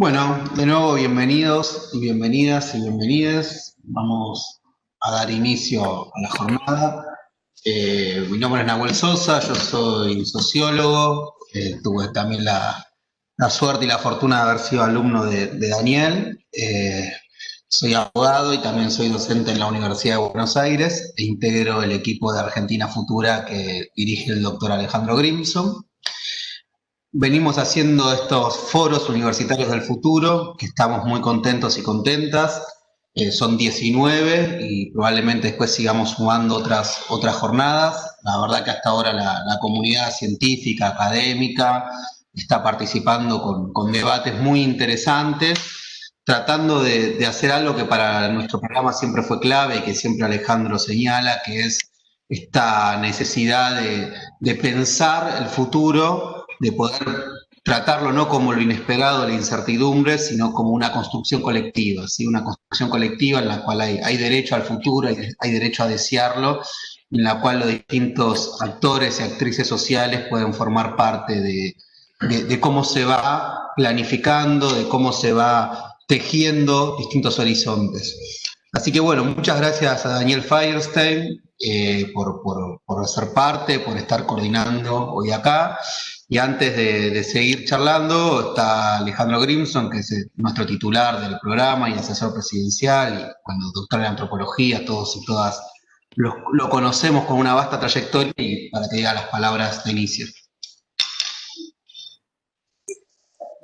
Bueno, de nuevo bienvenidos y bienvenidas y bienvenides. Vamos a dar inicio a la jornada. Mi nombre es Nahuel Sosa, yo soy sociólogo. Tuve también la suerte y la fortuna de haber sido alumno de Daniel. Soy abogado y también soy docente en la Universidad de Buenos Aires e integro el equipo de Argentina Futura que dirige el doctor Alejandro Grimson. Venimos haciendo estos foros universitarios del futuro, que estamos muy contentos y contentas. Son 19 y probablemente después sigamos sumando otras jornadas. La verdad que hasta ahora la comunidad científica, académica, está participando con debates muy interesantes, tratando de hacer algo que para nuestro programa siempre fue clave y que siempre Alejandro señala, que es esta necesidad de pensar el futuro, de poder tratarlo no como lo inesperado, la incertidumbre, sino como una construcción colectiva, ¿sí? Una construcción colectiva en la cual hay derecho al futuro, hay derecho a desearlo, en la cual los distintos actores y actrices sociales pueden formar parte de cómo se va planificando, de cómo se va tejiendo distintos horizontes. Así que bueno, muchas gracias a Daniel Feierstein por ser parte, por estar coordinando hoy acá. Y antes de seguir charlando, está Alejandro Grimson, que es nuestro titular del programa y asesor presidencial, y bueno, doctor en antropología, todos y todas lo conocemos con una vasta trayectoria, y para que diga las palabras de inicio.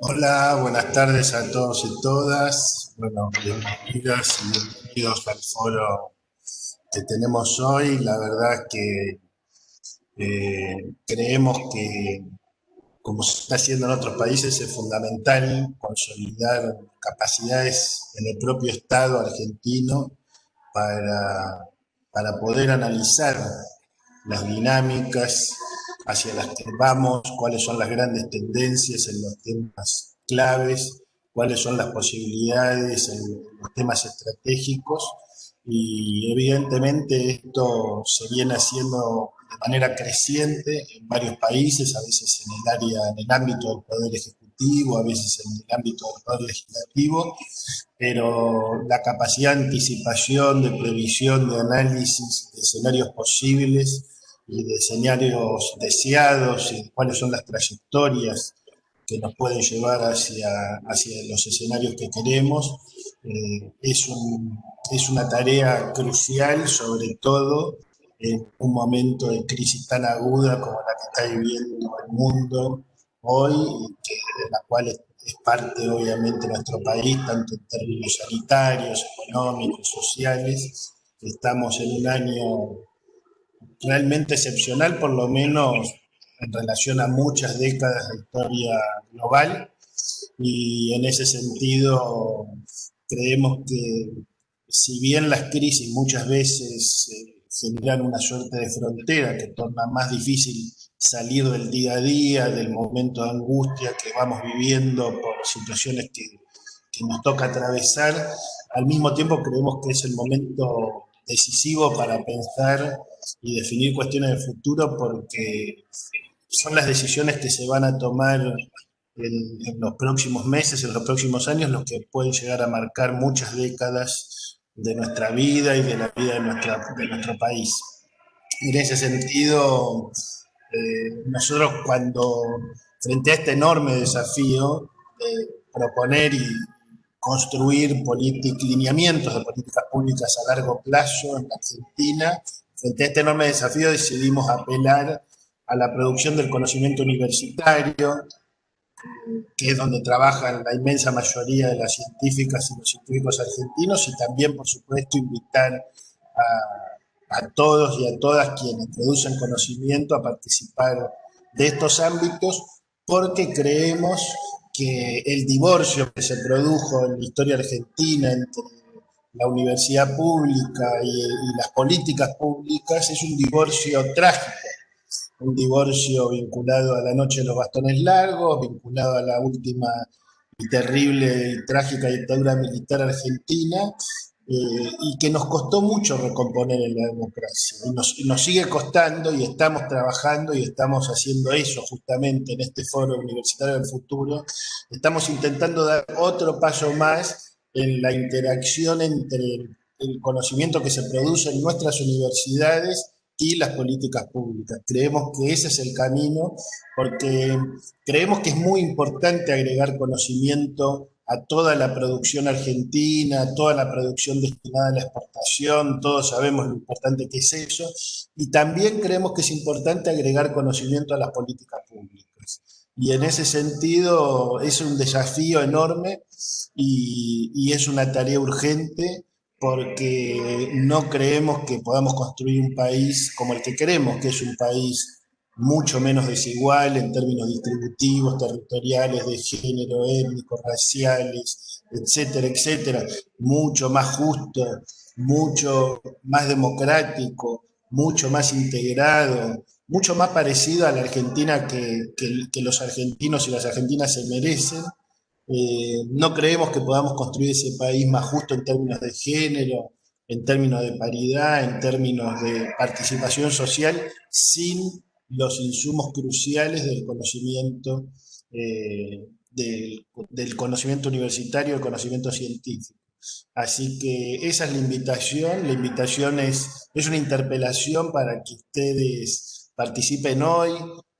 Hola, buenas tardes a todos y todas. Bueno, bienvenidas y bienvenidos al foro que tenemos hoy. La verdad es que creemos que, como se está haciendo en otros países, es fundamental consolidar capacidades en el propio Estado argentino para, para poder analizar las dinámicas hacia las que vamos, cuáles son las grandes tendencias en los temas claves, cuáles son las posibilidades en los temas estratégicos, y evidentemente esto se viene haciendo de manera creciente en varios países, a veces en el ámbito del poder ejecutivo, a veces en el ámbito del poder legislativo, pero la capacidad de anticipación, de previsión, de análisis de escenarios posibles y de escenarios deseados y cuáles son las trayectorias que nos pueden llevar hacia los escenarios que queremos, es una tarea crucial, sobre todo en un momento de crisis tan aguda como la que está viviendo el mundo hoy, y de la cual es parte obviamente nuestro país, tanto en términos sanitarios, económicos, sociales. Estamos en un año realmente excepcional, por lo menos en relación a muchas décadas de historia global, y en ese sentido creemos que si bien las crisis muchas veces generan una suerte de frontera que torna más difícil salir del día a día, del momento de angustia que vamos viviendo por situaciones que nos toca atravesar, al mismo tiempo creemos que es el momento decisivo para pensar y definir cuestiones de futuro, porque son las decisiones que se van a tomar en los próximos meses, en los próximos años, los que pueden llegar a marcar muchas décadas de nuestra vida y de la vida de nuestro país. En ese sentido, nosotros cuando, frente a este enorme desafío de proponer y construir lineamientos de políticas públicas a largo plazo en la Argentina, frente a este enorme desafío decidimos apelar a la producción del conocimiento universitario, que es donde trabajan la inmensa mayoría de las científicas y los científicos argentinos, y también, por supuesto, invitar a todos y a todas quienes producen conocimiento a participar de estos ámbitos, porque creemos que el divorcio que se produjo en la historia argentina entre la universidad pública y las políticas públicas es un divorcio trágico, un divorcio vinculado a la noche de los bastones largos, vinculado a la última y terrible y trágica dictadura militar argentina, y que nos costó mucho recomponer en la democracia. Y nos sigue costando y estamos trabajando y estamos haciendo eso justamente en este foro universitario del futuro. Estamos intentando dar otro paso más en la interacción entre el conocimiento que se produce en nuestras universidades y las políticas públicas. Creemos que ese es el camino porque creemos que es muy importante agregar conocimiento a toda la producción argentina, a toda la producción destinada a la exportación, todos sabemos lo importante que es eso, y también creemos que es importante agregar conocimiento a las políticas públicas. Y en ese sentido es un desafío enorme y es una tarea urgente porque no creemos que podamos construir un país como el que queremos, que es un país mucho menos desigual en términos distributivos, territoriales, de género, étnicos, raciales, etcétera, etcétera, mucho más justo, mucho más democrático, mucho más integrado, mucho más parecido a la Argentina que los argentinos y las argentinas se merecen. No creemos que podamos construir ese país más justo en términos de género, en términos de paridad, en términos de participación social, sin los insumos cruciales del conocimiento, del conocimiento universitario, del conocimiento científico. Así que esa es la invitación es una interpelación para que ustedes participen hoy,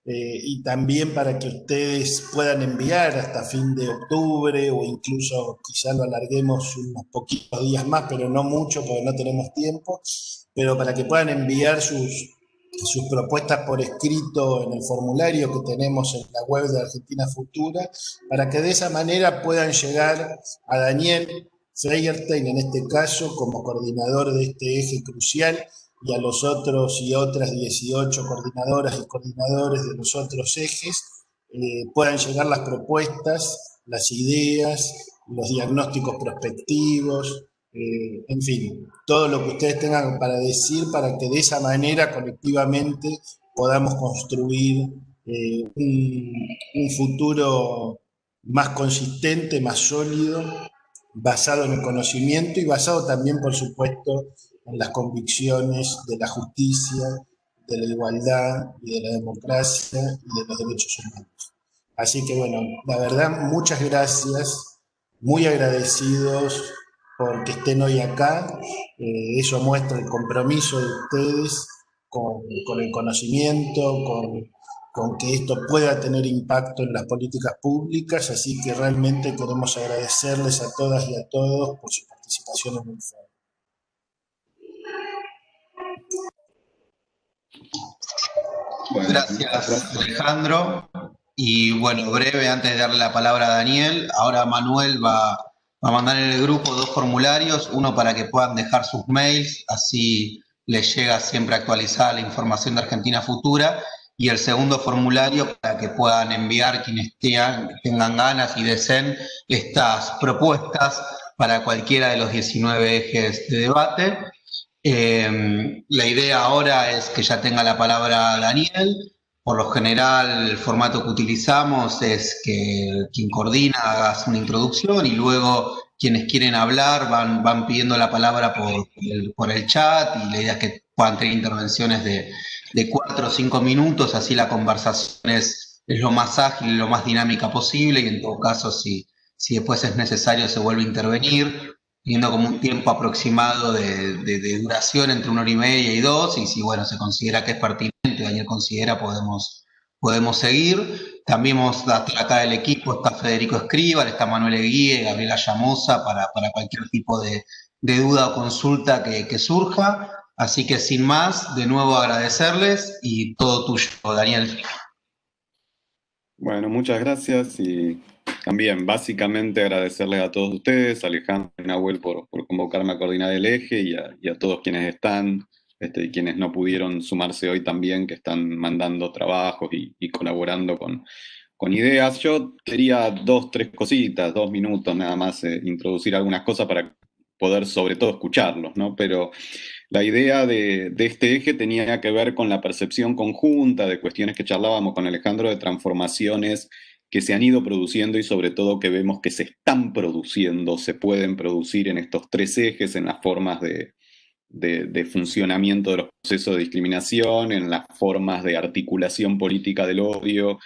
y también para que ustedes puedan enviar hasta fin de octubre o incluso quizá lo alarguemos unos poquitos días más, pero no mucho porque no tenemos tiempo, pero para que puedan enviar sus propuestas por escrito en el formulario que tenemos en la web de Argentina Futura, para que de esa manera puedan llegar a Daniel Feierstein, en este caso, como coordinador de este eje crucial, y a los otros y otras 18 coordinadoras y coordinadores de los otros ejes, puedan llegar las propuestas, las ideas, los diagnósticos prospectivos, en fin, todo lo que ustedes tengan para decir para que de esa manera colectivamente podamos construir un futuro más consistente, más sólido, basado en el conocimiento y basado también, por supuesto, en las convicciones de la justicia, de la igualdad y de la democracia y de los derechos humanos. Así que bueno, la verdad, muchas gracias, muy agradecidos porque estén hoy acá. Eso muestra el compromiso de ustedes con el conocimiento, con que esto pueda tener impacto en las políticas públicas, así que realmente queremos agradecerles a todas y a todos por su participación en el foro. Bueno, Gracias, Alejandro. Y bueno, breve, antes de darle la palabra a Daniel, ahora Manuel va a mandar en el grupo dos formularios, uno para que puedan dejar sus mails, así les llega siempre actualizada la información de Argentina Futura, y el segundo formulario para que puedan enviar quienes tengan ganas y deseen estas propuestas para cualquiera de los 19 ejes de debate. La idea ahora es que ya tenga la palabra Daniel. Por lo general, el formato que utilizamos es que quien coordina haga una introducción y luego quienes quieren hablar van pidiendo la palabra por el chat, y la idea es que puedan tener intervenciones de 4 o 5 minutos, así la conversación es lo más ágil y lo más dinámica posible, y en todo caso, si después es necesario, se vuelve a intervenir teniendo como un tiempo aproximado de duración entre 1 hora y media y 2, y si bueno, se considera que es pertinente, Daniel considera, podemos seguir. También acá del equipo está Federico Escribal, está Manuel Eguíe, Gabriela Llamosa, para cualquier tipo de duda o consulta que surja. Así que sin más, de nuevo agradecerles y todo tuyo, Daniel. bueno, muchas gracias y también básicamente agradecerles a todos ustedes, a Alejandro y Nahuel por convocarme a coordinar el eje y a todos quienes están y quienes no pudieron sumarse hoy también, que están mandando trabajos y colaborando con ideas. Yo quería dos, tres cositas, 2 minutos nada más, introducir algunas cosas para poder sobre todo escucharlos, ¿no? Pero la idea de este eje tenía que ver con la percepción conjunta de cuestiones que charlábamos con Alejandro, de transformaciones que se han ido produciendo y sobre todo que vemos que se están produciendo, se pueden producir en estos tres ejes, en las formas de funcionamiento de los procesos de discriminación, en las formas de articulación política del odio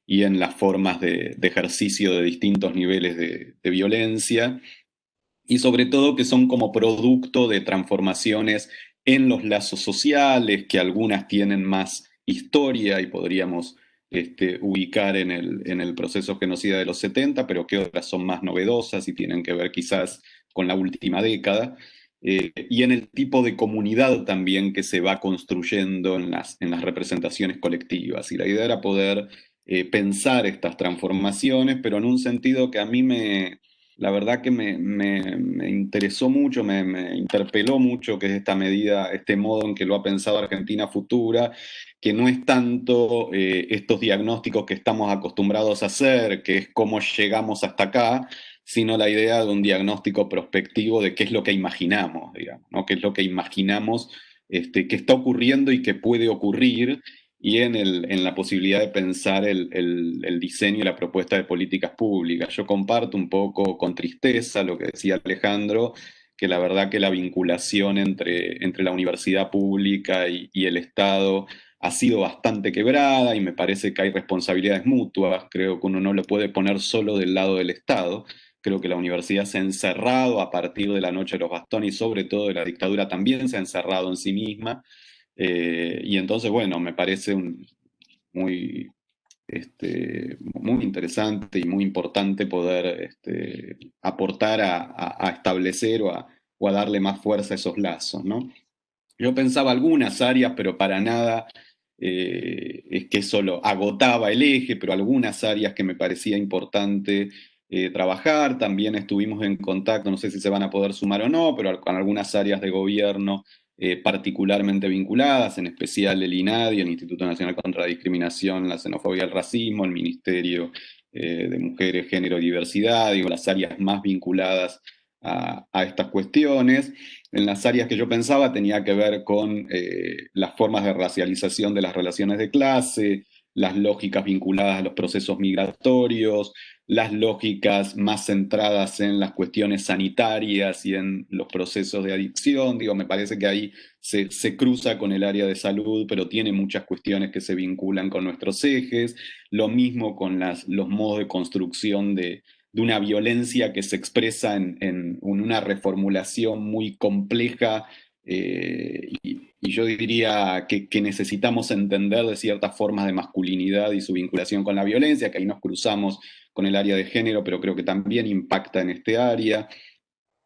y en las formas de ejercicio de distintos niveles de violencia, y sobre todo que son como producto de transformaciones en los lazos sociales, que algunas tienen más historia y podríamos ubicar en el proceso genocida de los 70, pero que otras son más novedosas y tienen que ver quizás con la última década, y en el tipo de comunidad también que se va construyendo en las representaciones colectivas. Y la idea era poder pensar estas transformaciones, pero en un sentido que a mí la verdad que me interesó mucho, me interpeló mucho, que es esta medida, este modo en que lo ha pensado Argentina Futura, que no es tanto estos diagnósticos que estamos acostumbrados a hacer, que es cómo llegamos hasta acá, sino la idea de un diagnóstico prospectivo de qué es lo que imaginamos, digamos, ¿no? Qué es lo que imaginamos que está ocurriendo y que puede ocurrir, y en la posibilidad de pensar el diseño y la propuesta de políticas públicas. Yo comparto un poco con tristeza lo que decía Alejandro, que la verdad que la vinculación entre la universidad pública y el Estado ha sido bastante quebrada, y me parece que hay responsabilidades mutuas. Creo que uno no lo puede poner solo del lado del Estado. Creo que la universidad se ha encerrado a partir de la Noche de los Bastones y sobre todo de la dictadura también se ha encerrado en sí misma. Y entonces, bueno, me parece muy, muy interesante y muy importante poder aportar a establecer o a darle más fuerza a esos lazos, ¿no? Yo pensaba algunas áreas, pero para nada es que eso lo agotaba el eje, pero algunas áreas que me parecía importante trabajar. También estuvimos en contacto, no sé si se van a poder sumar o no, pero con algunas áreas de gobierno particularmente vinculadas, en especial el INADI, el Instituto Nacional contra la Discriminación, la Xenofobia y el Racismo, el Ministerio de Mujeres, Género y Diversidad, digo, las áreas más vinculadas a estas cuestiones. En las áreas que yo pensaba tenía que ver con las formas de racialización de las relaciones de clase, las lógicas vinculadas a los procesos migratorios, las lógicas más centradas en las cuestiones sanitarias y en los procesos de adicción. Digo, me parece que ahí se cruza con el área de salud, pero tiene muchas cuestiones que se vinculan con nuestros ejes. Lo mismo con los modos de construcción de una violencia que se expresa en una reformulación muy compleja, y yo diría que necesitamos entender de ciertas formas de masculinidad y su vinculación con la violencia, que ahí nos cruzamos con el área de género, pero creo que también impacta en este área.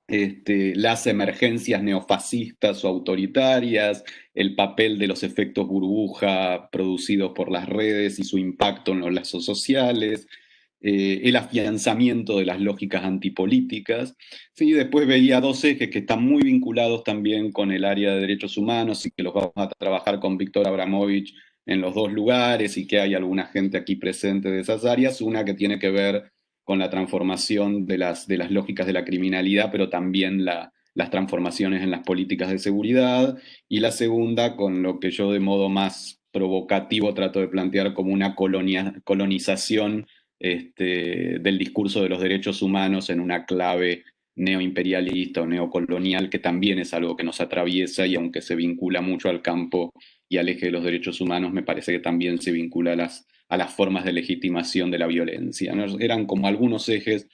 Las emergencias neofascistas o autoritarias, el papel de los efectos burbuja producidos por las redes y su impacto en los lazos sociales, el afianzamiento de las lógicas antipolíticas. Sí, después veía dos ejes que están muy vinculados también con el área de derechos humanos y que los vamos a trabajar con Víctor Abramovich en los dos lugares, y que hay alguna gente aquí presente de esas áreas. Una que tiene que ver con la transformación de las lógicas de la criminalidad, pero también las transformaciones en las políticas de seguridad, y la segunda con lo que yo de modo más provocativo trato de plantear como una colonización del discurso de los derechos humanos en una clave neoimperialista o neocolonial, que también es algo que nos atraviesa, y aunque se vincula mucho al campo y al eje de los derechos humanos, me parece que también se vincula a las formas de legitimación de la violencia, ¿no? Eran como algunos ejes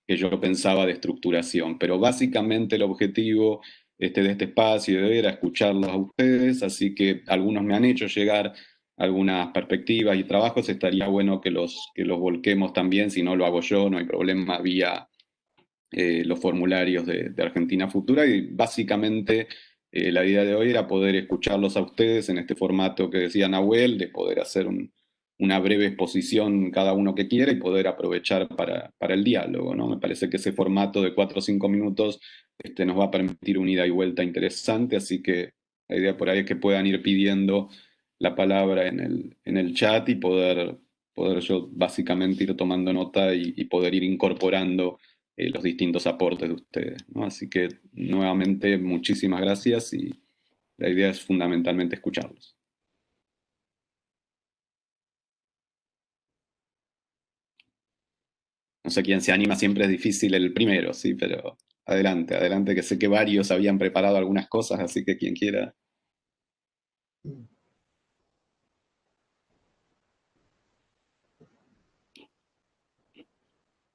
que yo pensaba de estructuración, pero básicamente el objetivo de este espacio era escucharlos a ustedes, así que algunos me han hecho llegar algunas perspectivas y trabajos. Estaría bueno que los volquemos también, si no lo hago yo, no hay problema, vía los formularios de Argentina Futura, y básicamente la idea de hoy era poder escucharlos a ustedes en este formato que decía Nahuel, de poder hacer una breve exposición cada uno que quiera y poder aprovechar para el diálogo, ¿no? Me parece que ese formato de 4 o 5 minutos nos va a permitir una ida y vuelta interesante, así que la idea por ahí es que puedan ir pidiendo la palabra en el chat y poder yo básicamente ir tomando nota y poder ir incorporando los distintos aportes de ustedes, ¿no? Así que nuevamente muchísimas gracias, y la idea es fundamentalmente escucharlos. No sé quién se anima, siempre es difícil el primero, sí, pero adelante, adelante, que sé que varios habían preparado algunas cosas, así que quien quiera.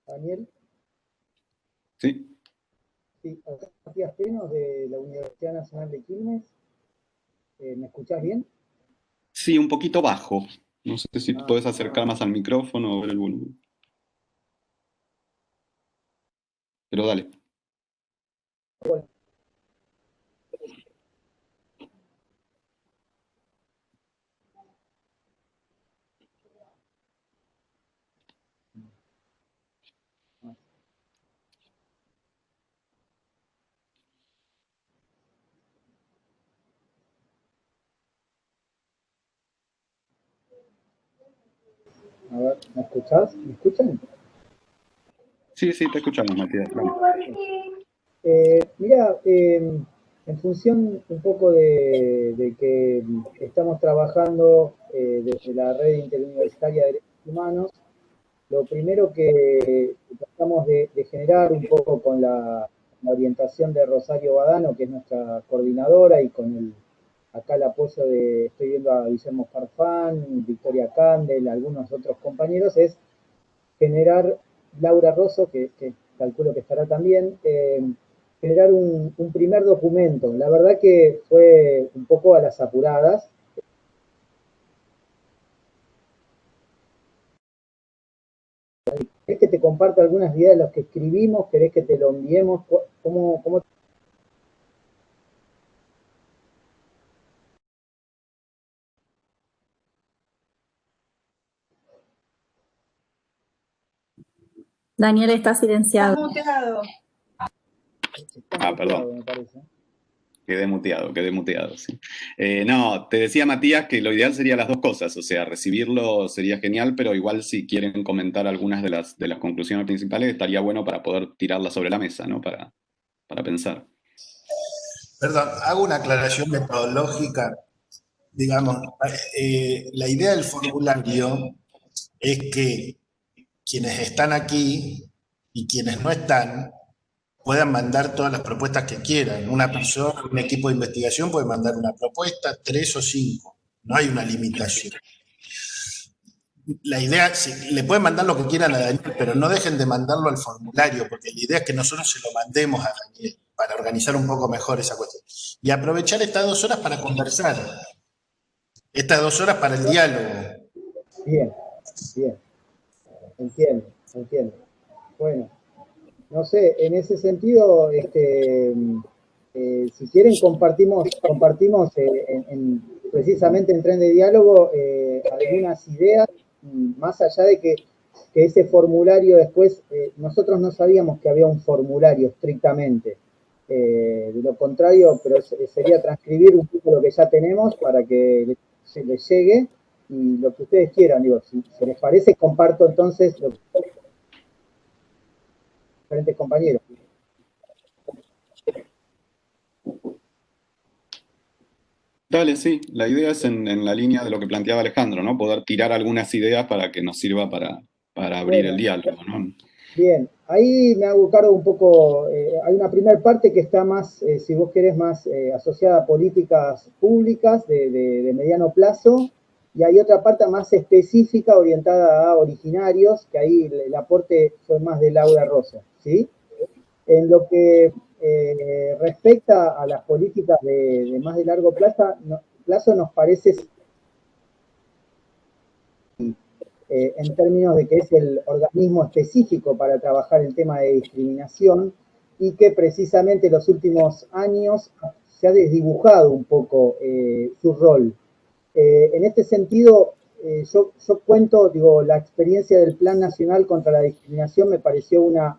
Daniel, Sí, sí, acá Matías Penos de la Universidad Nacional de Quilmes. ¿Me escuchás bien? sí, un poquito bajo. No sé si te Ah, puedes acercar más al micrófono o ver el volumen. Pero dale. bueno, a ver, ¿me escuchás? ¿Me escuchan? Sí, sí, te escuchamos, Matías. Dale. Mira, en función un poco de que estamos trabajando desde la red interuniversitaria de derechos humanos, lo primero que tratamos de generar un poco con la orientación de Rosario Badano, que es nuestra coordinadora, y con acá el apoyo estoy viendo a Guillermo Farfán, Victoria Candel, algunos otros compañeros, es generar, Laura Rosso, que calculo que estará también, generar un primer documento. La verdad que fue un poco a las apuradas. ¿Querés que te comparta algunas ideas de los que escribimos? ¿Querés que te lo enviemos? ¿Cómo? Daniel está silenciado. Estás muteado. Está Perdón. muteado, me parece. Quedé muteado, sí. No, te decía Matías que lo ideal sería las dos cosas, o sea, recibirlo sería genial, pero igual si quieren comentar algunas de las conclusiones principales, estaría bueno para poder tirarlas sobre la mesa, ¿no? Para pensar. Perdón, hago una aclaración metodológica. Digamos, la idea del formulario es que quienes están aquí y quienes no están puedan mandar todas las propuestas que quieran. Una persona, un equipo de investigación puede mandar una propuesta, 3 o 5. No hay una limitación. La idea, le pueden mandar lo que quieran a Daniel, pero no dejen de mandarlo al formulario, porque la idea es que nosotros se lo mandemos a Daniel para organizar un poco mejor esa cuestión. Y aprovechar estas 2 horas para conversar, estas 2 horas para el diálogo. Bien, bien, entiendo. Bueno, no sé, en ese sentido, si quieren compartimos precisamente en Tren de Diálogo algunas ideas, más allá de que ese formulario después, nosotros no sabíamos que había un formulario estrictamente. De lo contrario, pero sería transcribir un poco lo que ya tenemos para que se les llegue y lo que ustedes quieran. Digo, si les parece, comparto entonces lo que diferentes compañeros. Dale, sí, la idea es en la línea de lo que planteaba Alejandro, ¿no? Poder tirar algunas ideas para que nos sirva para abrir el Bueno, diálogo, ¿no? bien, ahí me hago cargo un poco, hay una primera parte que está más, si vos querés, más asociada a políticas públicas de mediano plazo, y hay otra parte más específica orientada a originarios, que ahí el aporte fue más de Laura Rosso, ¿sí? En lo que respecta a las políticas de más de largo plazo nos parece en términos de que es el organismo específico para trabajar el tema de discriminación y que precisamente en los últimos años se ha desdibujado un poco su rol. En este sentido, yo cuento, digo, la experiencia del Plan Nacional contra la Discriminación me pareció una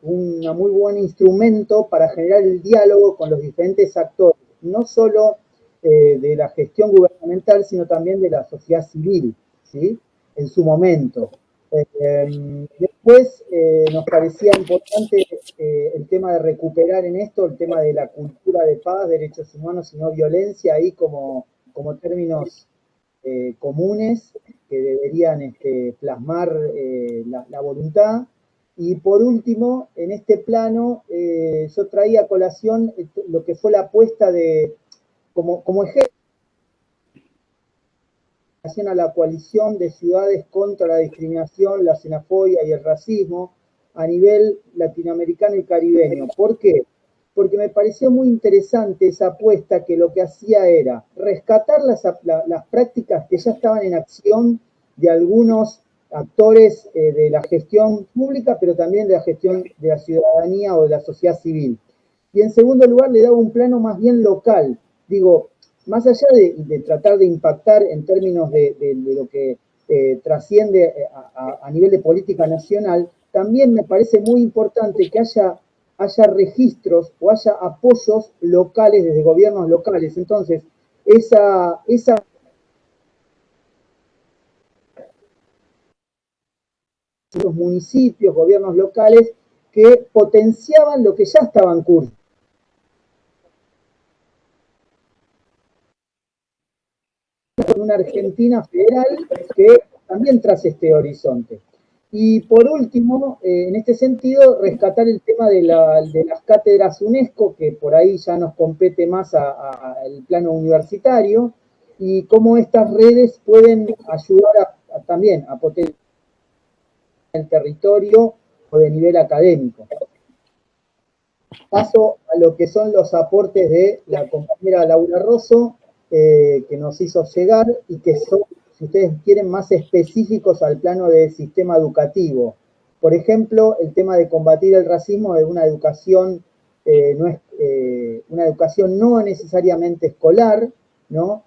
muy buen instrumento para generar el diálogo con los diferentes actores, no solo de la gestión gubernamental, sino también de la sociedad civil, ¿sí? En su momento. Después nos parecía importante el tema de recuperar en esto el tema de la cultura de paz, derechos humanos y no violencia, ahí como términos comunes que deberían plasmar la voluntad. Y por último, en este plano, yo traía a colación lo que fue la apuesta como ejemplo a la coalición de ciudades contra la discriminación, la xenofobia y el racismo a nivel latinoamericano y caribeño. ¿Por qué? Porque me pareció muy interesante esa apuesta que lo que hacía era rescatar las prácticas que ya estaban en acción de algunos actores de la gestión pública, pero también de la gestión de la ciudadanía o de la sociedad civil. Y en segundo lugar le daba un plano más bien local. Digo, más allá de tratar de impactar en términos de lo que trasciende a nivel de política nacional, también me parece muy importante que haya registros o haya apoyos locales desde gobiernos locales. Entonces, los municipios, gobiernos locales, que potenciaban lo que ya estaba en curso. Con una Argentina federal que también trace este horizonte. Y por último, en este sentido, rescatar el tema de las cátedras UNESCO, que por ahí ya nos compete más al plano universitario, y cómo estas redes pueden ayudar también a potenciar el territorio o de nivel académico. Paso a lo que son los aportes de la compañera Laura Rosso, que nos hizo llegar y que son, si ustedes quieren, más específicos al plano del sistema educativo. Por ejemplo, el tema de combatir el racismo de una educación no necesariamente escolar, ¿no?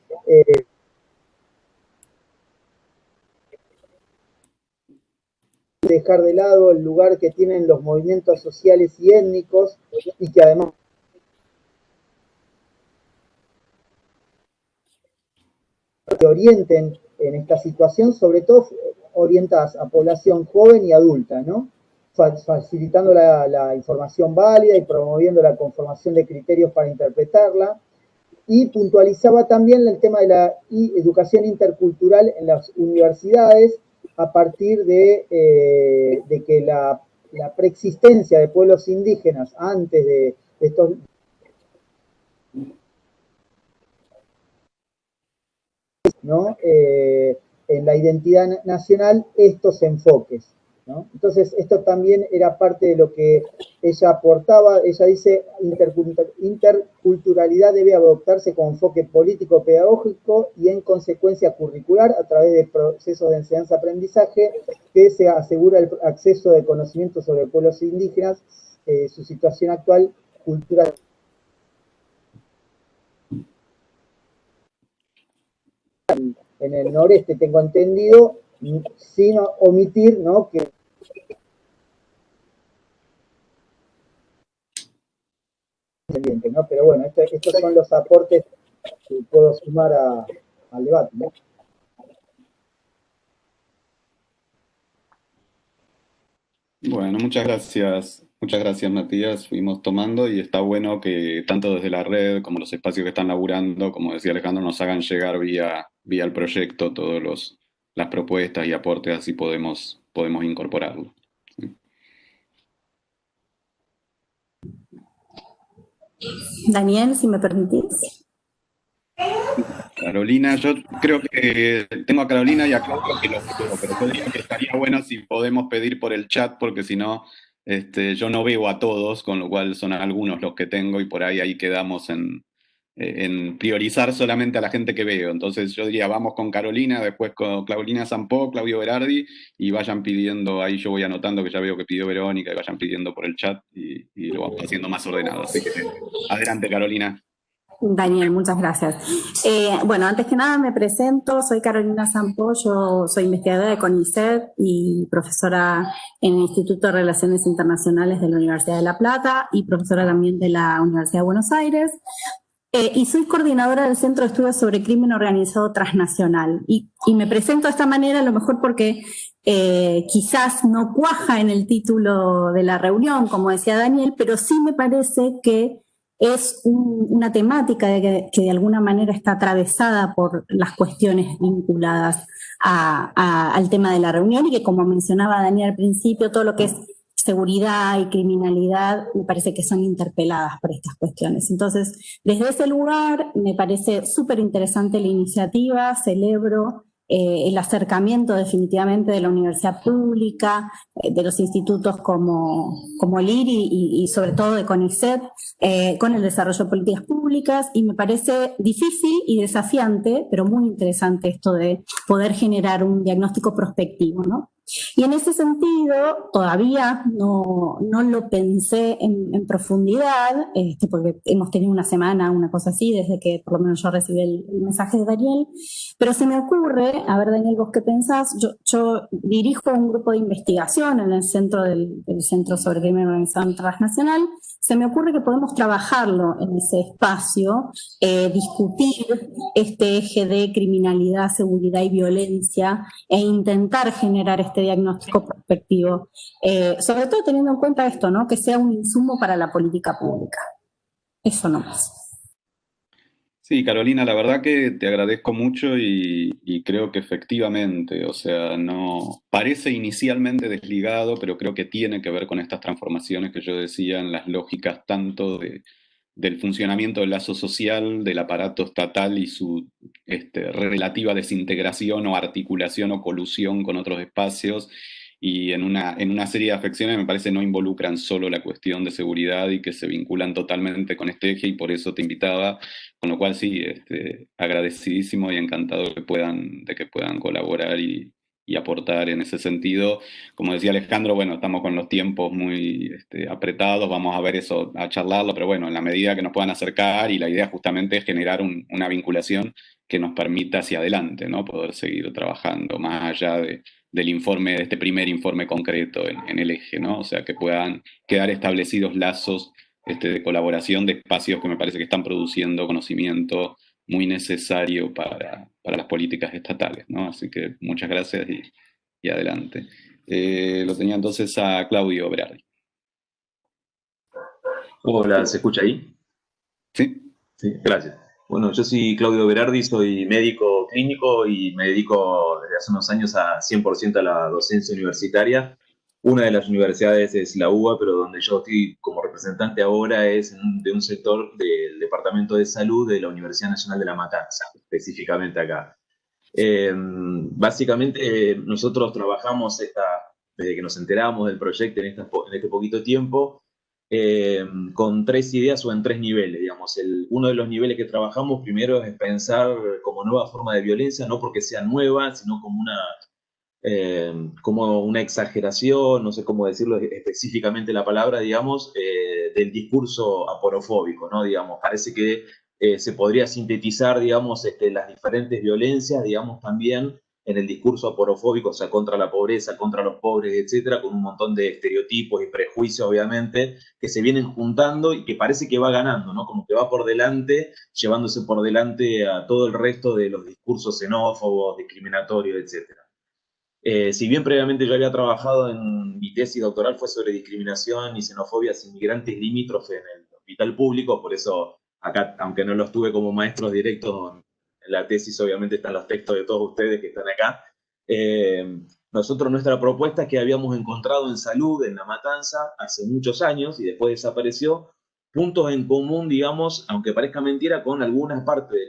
Dejar de lado el lugar que tienen los movimientos sociales y étnicos y que además que orienten en esta situación, sobre todo orientadas a población joven y adulta, ¿no? Facilitando la información válida y promoviendo la conformación de criterios para interpretarla. Y puntualizaba también el tema de la educación intercultural en las universidades a partir de que la preexistencia de pueblos indígenas antes de estos ¿no? En la identidad nacional estos enfoques, ¿no? Entonces, esto también era parte de lo que ella aportaba. Ella dice, interculturalidad debe adoptarse como enfoque político-pedagógico y en consecuencia curricular a través de procesos de enseñanza-aprendizaje que se asegura el acceso de conocimientos sobre pueblos indígenas, su situación actual, cultura. En el noreste, tengo entendido, sin omitir, ¿no? Que ¿no? Pero bueno, estos son los aportes que puedo sumar al debate, ¿no? Bueno, muchas gracias Matías, fuimos tomando y está bueno que tanto desde la red como los espacios que están laburando, como decía Alejandro, nos hagan llegar vía el proyecto todas las propuestas y aportes, así podemos incorporarlo. ¿Sí? Daniel, si me permitís. Carolina, yo creo que tengo a Carolina y a Claudio que los veo, pero yo diría que estaría bueno si podemos pedir por el chat, porque si no, yo no veo a todos, con lo cual son algunos los que tengo y por ahí quedamos en priorizar solamente a la gente que veo. Entonces yo diría, vamos con Carolina, después con Claudina Sampó, Claudio Berardi, y vayan pidiendo, ahí yo voy anotando que ya veo que pidió Verónica, y vayan pidiendo por el chat y lo vamos haciendo más ordenado. Así que adelante, Carolina. Daniel, muchas gracias. Bueno, antes que nada me presento, soy Carolina Sampó, yo soy investigadora de CONICET y profesora en el Instituto de Relaciones Internacionales de la Universidad de La Plata y profesora también de la Universidad de Buenos Aires. Y soy coordinadora del Centro de Estudios sobre Crimen Organizado Transnacional. Y me presento de esta manera a lo mejor porque quizás no cuaja en el título de la reunión, como decía Daniel, pero sí me parece que es una temática que de alguna manera está atravesada por las cuestiones vinculadas al tema de la reunión y que, como mencionaba Daniel al principio, todo lo que es seguridad y criminalidad me parece que son interpeladas por estas cuestiones. Entonces, desde ese lugar me parece súper interesante la iniciativa, celebro el acercamiento definitivamente de la universidad pública, de los institutos como el IRI y sobre todo de CONICET, con el desarrollo de políticas públicas, y me parece difícil y desafiante, pero muy interesante esto de poder generar un diagnóstico prospectivo, ¿no? Y en ese sentido, todavía no lo pensé en profundidad, porque hemos tenido una semana, una cosa así, desde que por lo menos yo recibí el mensaje de Daniel, pero se me ocurre, a ver Daniel, vos qué pensás, yo dirijo un grupo de investigación en el centro del Centro sobre Crimen Organizado Transnacional. Se me ocurre que podemos trabajarlo en ese espacio, discutir este eje de criminalidad, seguridad y violencia e intentar generar este diagnóstico prospectivo, sobre todo teniendo en cuenta esto, ¿no? Que sea un insumo para la política pública. Eso nomás. Sí, Carolina, la verdad que te agradezco mucho y creo que efectivamente, o sea, no parece inicialmente desligado, pero creo que tiene que ver con estas transformaciones que yo decía en las lógicas tanto del funcionamiento del lazo social, del aparato estatal y su relativa desintegración o articulación o colusión con otros espacios. Y en una serie de afecciones me parece no involucran solo la cuestión de seguridad y que se vinculan totalmente con este eje, y por eso te invitaba, con lo cual sí, agradecidísimo y encantado de que puedan colaborar y aportar en ese sentido. Como decía Alejandro, bueno, estamos con los tiempos muy apretados, vamos a ver eso, a charlarlo, pero bueno, en la medida que nos puedan acercar, y la idea justamente es generar una vinculación que nos permita hacia adelante, ¿no? Poder seguir trabajando más allá del informe, de este primer informe concreto en el eje, ¿no? O sea, que puedan quedar establecidos lazos de colaboración de espacios que me parece que están produciendo conocimiento muy necesario para las políticas estatales, ¿no? Así que muchas gracias y adelante. Lo tenía entonces a Claudio Berardi. Hola, ¿se escucha ahí? Sí. Sí, gracias. Bueno, yo soy Claudio Berardi, soy médico clínico y me dedico desde hace unos años a 100% a la docencia universitaria. Una de las universidades es la UBA, pero donde yo estoy como representante ahora es de un sector del Departamento de Salud de la Universidad Nacional de La Matanza, específicamente acá. Básicamente nosotros trabajamos desde que nos enteramos del proyecto en este poquito tiempo, con 3 ideas o en 3 niveles, digamos. Uno de los niveles que trabajamos primero es pensar como nueva forma de violencia, no porque sea nueva, sino como una exageración, no sé cómo decirlo específicamente la palabra, digamos, del discurso aporofóbico, ¿no? Digamos, parece que se podría sintetizar, digamos, las diferentes violencias, digamos, también en el discurso aporofóbico, o sea, contra la pobreza, contra los pobres, etcétera, con un montón de estereotipos y prejuicios, obviamente, que se vienen juntando y que parece que va ganando, ¿no? Como que va por delante, llevándose por delante a todo el resto de los discursos xenófobos, discriminatorios, etcétera. Si bien previamente yo había trabajado mi tesis doctoral fue sobre discriminación y xenofobia hacia inmigrantes limítrofes en el hospital público, por eso acá, aunque no los tuve como maestros directos en la tesis, obviamente están los textos de todos ustedes que están acá. Nosotros, nuestra propuesta es que habíamos encontrado en salud, en La Matanza, hace muchos años y después desapareció, puntos en común, digamos, aunque parezca mentira, con algunas partes de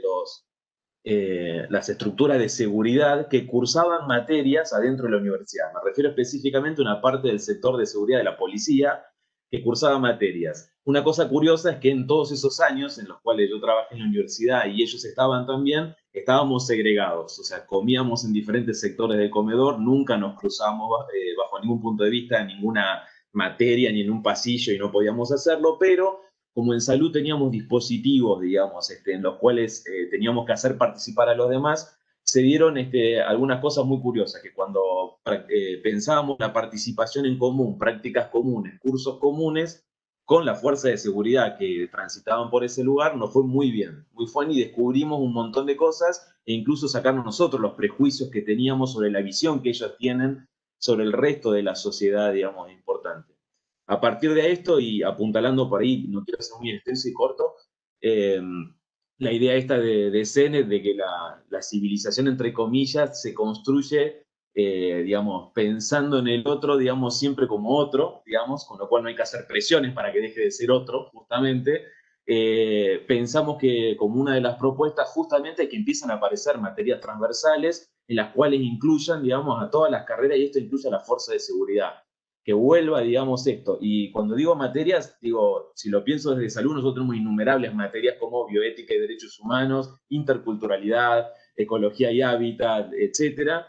las estructuras de seguridad que cursaban materias adentro de la universidad. Me refiero específicamente a una parte del sector de seguridad de la policía que cursaba materias. Una cosa curiosa es que en todos esos años en los cuales yo trabajé en la universidad y ellos estaban también, estábamos segregados, o sea, comíamos en diferentes sectores del comedor, nunca nos cruzábamos bajo ningún punto de vista en ninguna materia ni en un pasillo y no podíamos hacerlo, pero como en salud teníamos dispositivos, digamos, en los cuales teníamos que hacer participar a los demás, se dieron algunas cosas muy curiosas, que cuando pensábamos la participación en común, prácticas comunes, cursos comunes, con la fuerza de seguridad que transitaban por ese lugar, nos fue muy bien, muy fun, y descubrimos un montón de cosas e incluso sacarnos nosotros los prejuicios que teníamos sobre la visión que ellos tienen sobre el resto de la sociedad, digamos, importante. A partir de esto, y apuntalando por ahí, no quiero ser muy extenso y corto, la idea esta de Sennett, de que la civilización, entre comillas, se construye, digamos, pensando en el otro, digamos, siempre como otro, digamos, con lo cual no hay que hacer presiones para que deje de ser otro, justamente. Pensamos que como una de las propuestas, justamente, que empiezan a aparecer materias transversales en las cuales incluyan, digamos, a todas las carreras, y esto incluye a la fuerza de seguridad, que vuelva, digamos, esto. Y cuando digo materias, digo, si lo pienso desde salud, nosotros tenemos innumerables materias como bioética y derechos humanos, interculturalidad, ecología y hábitat, etcétera,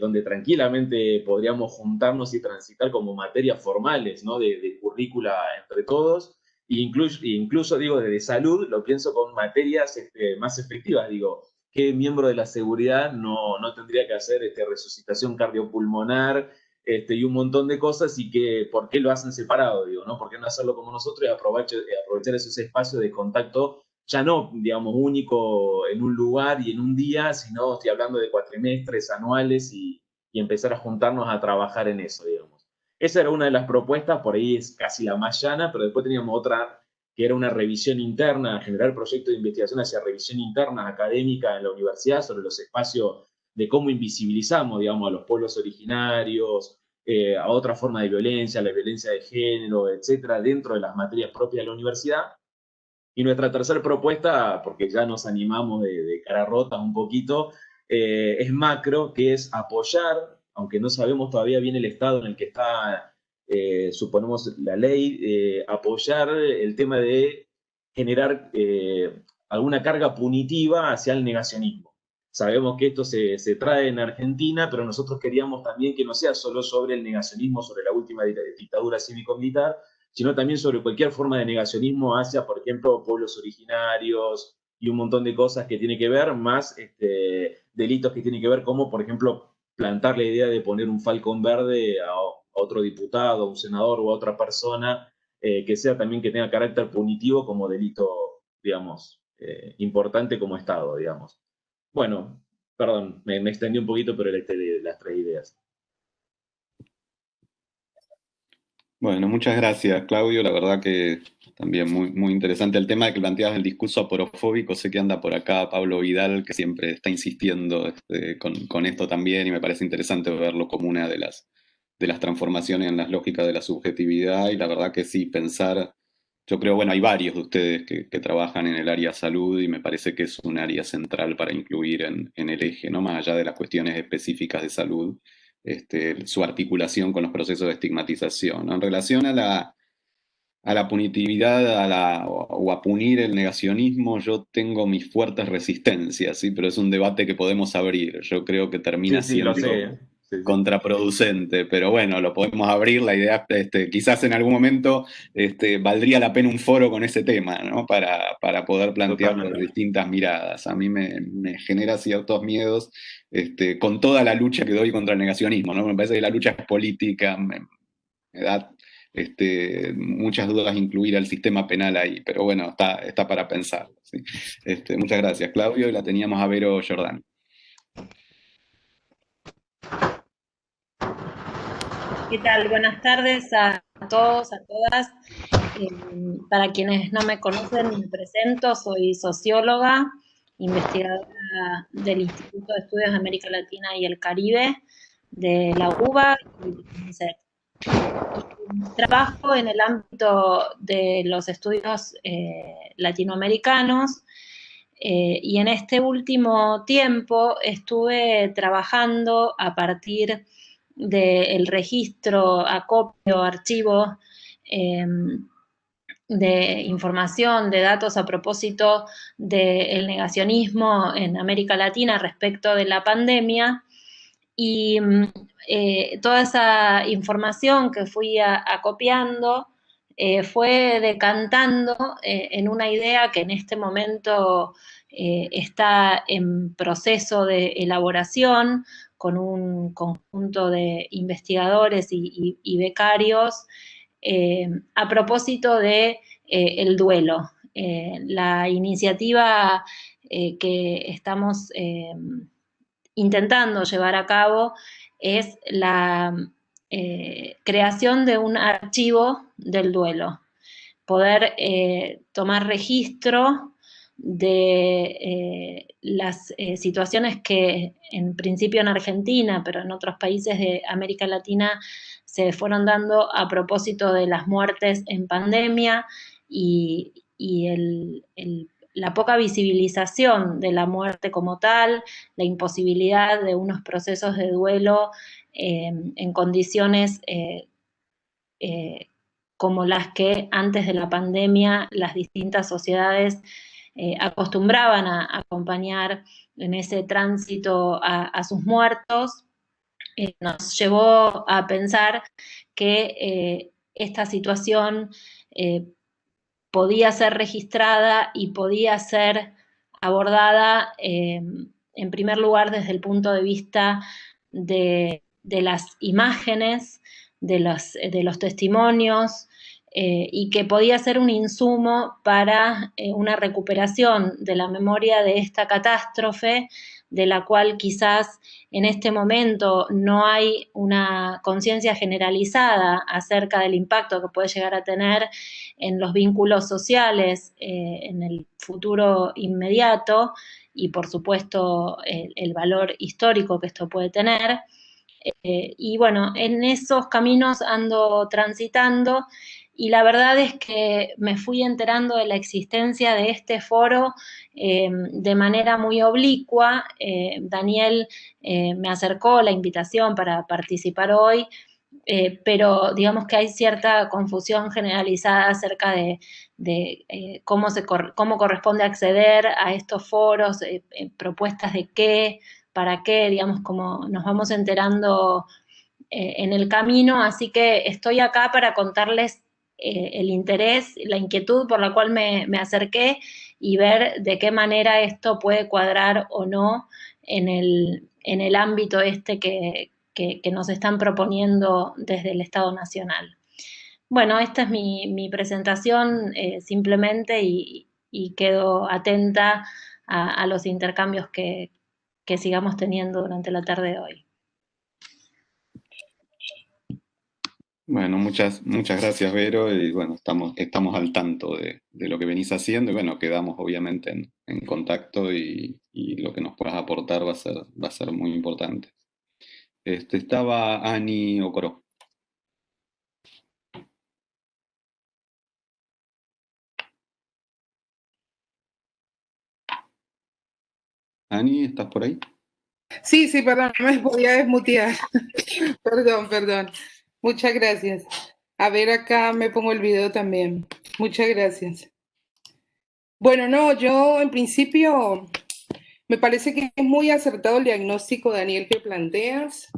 donde tranquilamente podríamos juntarnos y transitar como materias formales, ¿no? De currícula entre todos. E incluso, digo, desde salud, lo pienso con materias más efectivas, digo, ¿qué miembro de la seguridad no tendría que hacer resucitación cardiopulmonar, y un montón de cosas, y que por qué lo hacen separado, digo, ¿no? ¿Por qué no hacerlo como nosotros y aprovechar esos espacios de contacto, ya no, digamos, único en un lugar y en un día, sino estoy hablando de cuatrimestres, anuales, y empezar a juntarnos a trabajar en eso, digamos. Esa era una de las propuestas, por ahí es casi la más llana, pero después teníamos otra que era una revisión interna, generar proyectos de investigación hacia revisión interna académica en la universidad sobre los espacios de cómo invisibilizamos, digamos, a los pueblos originarios, a otra forma de violencia, la violencia de género, etcétera, dentro de las materias propias de la universidad. Y nuestra tercera propuesta, porque ya nos animamos de cara rota un poquito, es macro, que es apoyar, aunque no sabemos todavía bien el estado en el que está, suponemos, la ley, apoyar el tema de generar alguna carga punitiva hacia el negacionismo. Sabemos que esto se trae en Argentina, pero nosotros queríamos también que no sea solo sobre el negacionismo, sobre la última dictadura cívico-militar, sino también sobre cualquier forma de negacionismo hacia, por ejemplo, pueblos originarios y un montón de cosas que tiene que ver, más delitos que tienen que ver, como, por ejemplo, plantar la idea de poner un falcón verde a otro diputado, a un senador o a otra persona, que sea también, que tenga carácter punitivo como delito, digamos, importante como Estado, digamos. Bueno, perdón, me extendí un poquito, pero las tres ideas. Bueno, muchas gracias, Claudio. La verdad que también muy, muy interesante el tema que planteabas, el discurso aporofóbico. Sé que anda por acá Pablo Vidal, que siempre está insistiendo con esto también, y me parece interesante verlo como una de las transformaciones en las lógicas de la subjetividad. Y la verdad que sí, pensar, yo creo, bueno, hay varios de ustedes que trabajan en el área salud, y me parece que es un área central para incluir en el eje, ¿no? Más allá de las cuestiones específicas de salud. Su articulación con los procesos de estigmatización, ¿no? En relación a la punitividad, o a punir el negacionismo, yo tengo mis fuertes resistencias, ¿sí? Pero es un debate que podemos abrir. Yo creo que termina Sí, lo siendo sé. Sí. contraproducente, pero bueno, lo podemos abrir. La idea, quizás en algún momento valdría la pena un foro con ese tema, ¿no? Para poder plantearlo de distintas miradas. A mí me genera ciertos miedos, con toda la lucha que doy contra el negacionismo, ¿no? Me parece que la lucha es política, me da muchas dudas incluir al sistema penal ahí, pero bueno, está para pensar, ¿sí? Muchas gracias, Claudio, y la teníamos a Vero Jordán. ¿Qué tal? Buenas tardes a todos, a todas. Para quienes no me conocen, me presento, soy socióloga, investigadora del Instituto de Estudios de América Latina y el Caribe, de la UBA y del CONICET. Trabajo en el ámbito de los estudios latinoamericanos, y en este último tiempo estuve trabajando a partir del registro, acopio, archivo de información, de datos a propósito del negacionismo en América Latina respecto de la pandemia, y toda esa información que fui acopiando fue decantando en una idea que en este momento está en proceso de elaboración con un conjunto de investigadores y becarios, a propósito de el duelo. La iniciativa que estamos intentando llevar a cabo es la creación de un archivo del duelo, poder tomar registro de las situaciones que en principio en Argentina, pero en otros países de América Latina se fueron dando a propósito de las muertes en pandemia y la poca visibilización de la muerte como tal, la imposibilidad de unos procesos de duelo en condiciones como las que antes de la pandemia las distintas sociedades acostumbraban a acompañar en ese tránsito a sus muertos, nos llevó a pensar que esta situación podía ser registrada y podía ser abordada en primer lugar desde el punto de vista de las imágenes, de los testimonios, y que podía ser un insumo para una recuperación de la memoria de esta catástrofe, de la cual quizás en este momento no hay una conciencia generalizada acerca del impacto que puede llegar a tener en los vínculos sociales en el futuro inmediato y por supuesto el valor histórico que esto puede tener. Y bueno, en esos caminos ando transitando y la verdad es que me fui enterando de la existencia de este foro de manera muy oblicua. Daniel me acercó la invitación para participar hoy, pero digamos que hay cierta confusión generalizada acerca de cómo corresponde acceder a estos foros, propuestas de qué, para qué, digamos, como nos vamos enterando en el camino, así que estoy acá para contarles el interés, la inquietud por la cual me acerqué y ver de qué manera esto puede cuadrar o no en el ámbito este que nos están proponiendo desde el Estado Nacional. Bueno, esta es mi presentación simplemente y quedo atenta a los intercambios que sigamos teniendo durante la tarde de hoy. Bueno, muchas gracias, Vero, y bueno, estamos al tanto de lo que venís haciendo, y bueno, quedamos obviamente en contacto y lo que nos puedas aportar va a ser muy importante. Estaba Ani Ocoró. Ani, ¿estás por ahí? Sí, perdón, no me podía desmutear. Perdón. Muchas gracias. A ver, acá me pongo el video también. Muchas gracias. Bueno, no, yo en principio me parece que es muy acertado el diagnóstico, Daniel, que planteas.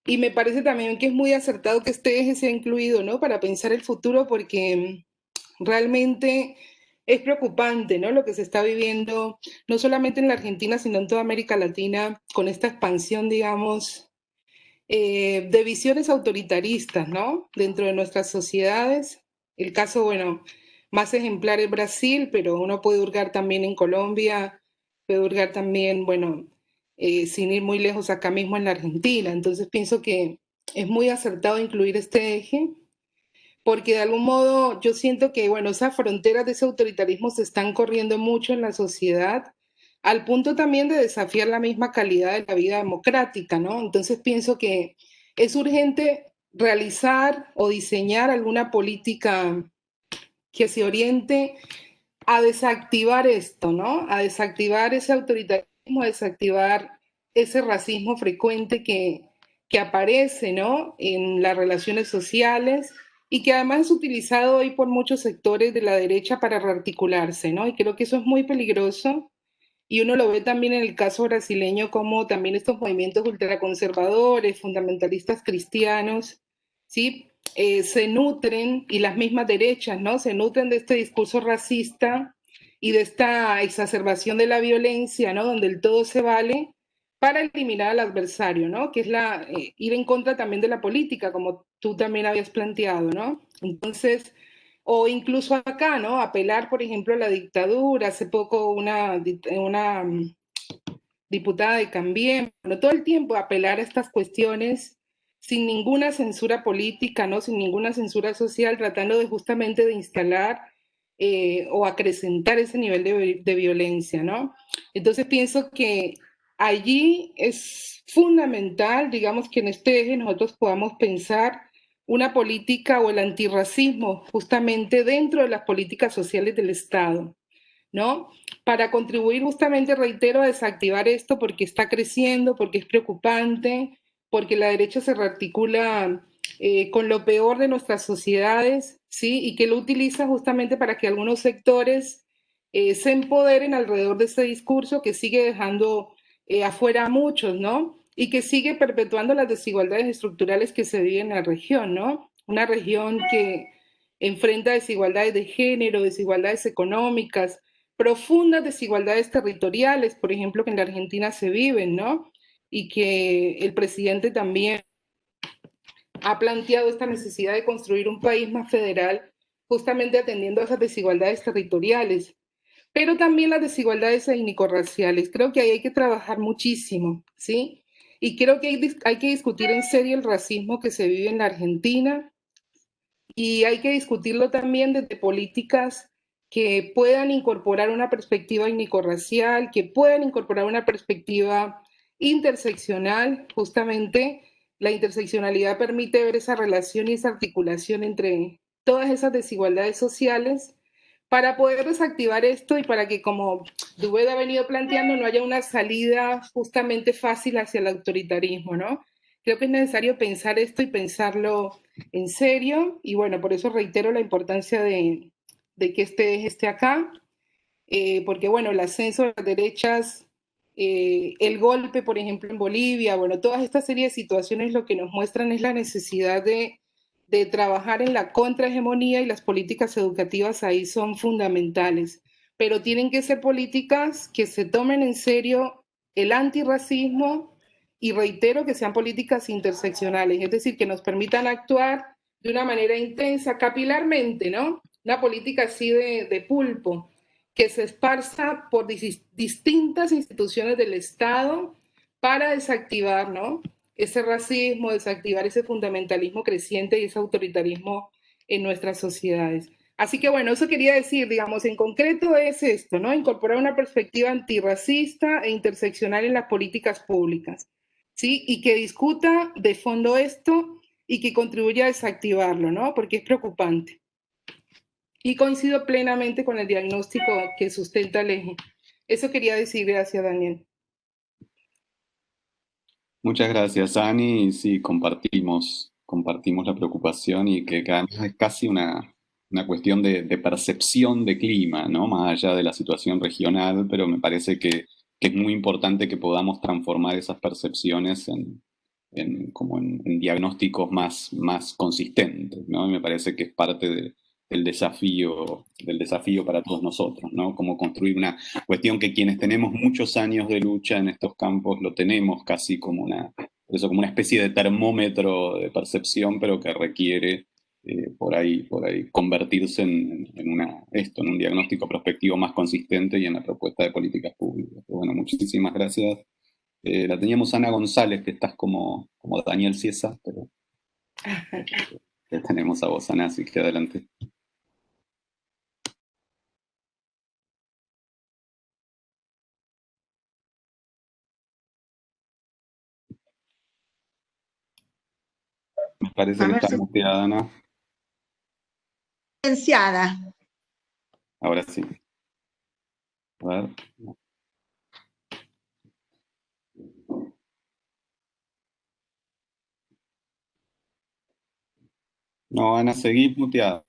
Y me parece también que es muy acertado que este eje sea incluido, ¿no? Para pensar el futuro, porque realmente es preocupante, ¿no? Lo que se está viviendo, no solamente en la Argentina, sino en toda América Latina, con esta expansión, digamos, de visiones autoritaristas, ¿no? Dentro de nuestras sociedades. El caso, bueno, más ejemplar es Brasil, pero uno puede hurgar también en Colombia, puede hurgar también, bueno, sin ir muy lejos acá mismo en la Argentina. Entonces pienso que es muy acertado incluir este eje, porque de algún modo yo siento que, bueno, esas fronteras de ese autoritarismo se están corriendo mucho en la sociedad, al punto también de desafiar la misma calidad de la vida democrática, ¿no? Entonces pienso que es urgente realizar o diseñar alguna política que se oriente a desactivar esto, ¿no? A desactivar ese autoritarismo, a desactivar ese racismo frecuente que aparece, ¿no? En las relaciones sociales y que además es utilizado hoy por muchos sectores de la derecha para rearticularse, ¿no? Y creo que eso es muy peligroso. Y uno lo ve también en el caso brasileño, como también estos movimientos ultraconservadores, fundamentalistas cristianos, ¿sí? Se nutren, y las mismas derechas, ¿no? Se nutren de este discurso racista y de esta exacerbación de la violencia, ¿no? Donde el todo se vale para eliminar al adversario, ¿no? Que es ir en contra también de la política, como tú también habías planteado, ¿no? Entonces, o incluso acá, ¿no? Apelar, por ejemplo, a la dictadura. Hace poco una diputada de Cambien, bueno, todo el tiempo apelar a estas cuestiones sin ninguna censura política, ¿no? Sin ninguna censura social, tratando de justamente de instalar o acrecentar ese nivel de violencia, ¿no? Entonces pienso que allí es fundamental, digamos, que en este eje nosotros podamos pensar una política o el antirracismo justamente dentro de las políticas sociales del Estado, ¿no? Para contribuir justamente, reitero, a desactivar esto porque está creciendo, porque es preocupante, porque la derecha se rearticula con lo peor de nuestras sociedades, ¿sí? Y que lo utiliza justamente para que algunos sectores se empoderen alrededor de ese discurso que sigue dejando afuera a muchos, ¿no? Y que sigue perpetuando las desigualdades estructurales que se viven en la región, ¿no? Una región que enfrenta desigualdades de género, desigualdades económicas, profundas desigualdades territoriales, por ejemplo, que en la Argentina se viven, ¿no? Y que el presidente también ha planteado esta necesidad de construir un país más federal, justamente atendiendo a esas desigualdades territoriales, pero también las desigualdades étnico-raciales. Creo que ahí hay que trabajar muchísimo, ¿sí? Y creo que hay que discutir en serio el racismo que se vive en la Argentina, y hay que discutirlo también desde políticas que puedan incorporar una perspectiva étnico-racial, que puedan incorporar una perspectiva interseccional. Justamente la interseccionalidad permite ver esa relación y esa articulación entre todas esas desigualdades sociales para poder desactivar esto y para que, como Dubé ha venido planteando, no haya una salida justamente fácil hacia el autoritarismo, ¿no? Creo que es necesario pensar esto y pensarlo en serio, y bueno, por eso reitero la importancia de que este eje esté acá, porque bueno, el ascenso de las derechas, el golpe, por ejemplo, en Bolivia, bueno, todas esta serie de situaciones lo que nos muestran es la necesidad de trabajar en la contrahegemonía, y las políticas educativas ahí son fundamentales, pero tienen que ser políticas que se tomen en serio el antirracismo, y reitero que sean políticas interseccionales, es decir, que nos permitan actuar de una manera intensa, capilarmente, ¿no? Una política así de pulpo, que se esparza por distintas instituciones del Estado para desactivar, ¿no? Ese racismo, desactivar ese fundamentalismo creciente y ese autoritarismo en nuestras sociedades. Así que bueno, eso quería decir, digamos, en concreto es esto, ¿no? Incorporar una perspectiva antirracista e interseccional en las políticas públicas, ¿sí? Y que discuta de fondo esto y que contribuya a desactivarlo, ¿no? Porque es preocupante. Y coincido plenamente con el diagnóstico que sustenta el eje. Eso quería decir, gracias, Daniel. Muchas gracias, Ani. Y sí, compartimos la preocupación y que además es casi una cuestión de percepción de clima, ¿no? Más allá de la situación regional, pero me parece que es muy importante que podamos transformar esas percepciones en diagnósticos más consistentes, ¿no? Y me parece que es parte del desafío para todos nosotros, ¿no? Cómo construir una cuestión que quienes tenemos muchos años de lucha en estos campos lo tenemos casi como como una especie de termómetro de percepción, pero que requiere por ahí convertirse en un diagnóstico prospectivo más consistente y en la propuesta de políticas públicas. Pero bueno, muchísimas gracias. La teníamos Ana González, que estás como Daniel Ciesa, pero te tenemos a vos, Ana, así que adelante. Me parece que está muteada, Ana. Silenciada. Ahora sí. A ver. No, Ana, seguí muteada.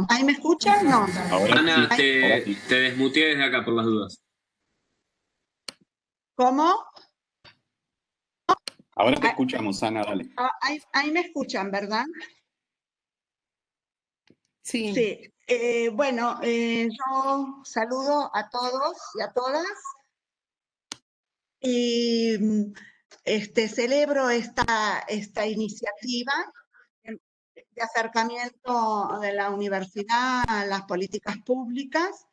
¿Ahí me escuchan? No. Ahora Ana, sí, ahora sí. te desmuteé desde acá por las dudas. ¿Cómo? Ahora te escuchamos, Ana, dale. Ahí me escuchan, ¿verdad? Sí. Sí. Bueno, yo saludo a todos y a todas y celebro esta iniciativa de acercamiento de la universidad a las políticas públicas.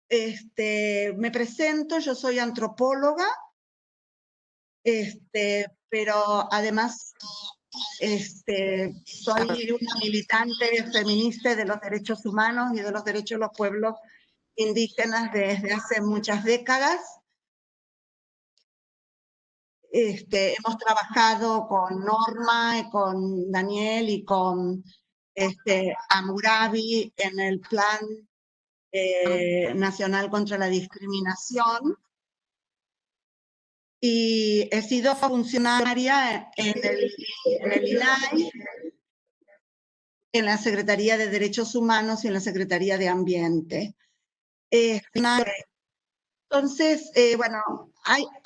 Me presento, yo soy antropóloga, pero además soy una militante feminista de los derechos humanos y de los derechos de los pueblos indígenas desde hace muchas décadas. Hemos trabajado con Norma, con Daniel y con Amurabi en el Plan Nacional contra la Discriminación. Y he sido funcionaria en el INAI, en la Secretaría de Derechos Humanos y en la Secretaría de Ambiente. Entonces, bueno,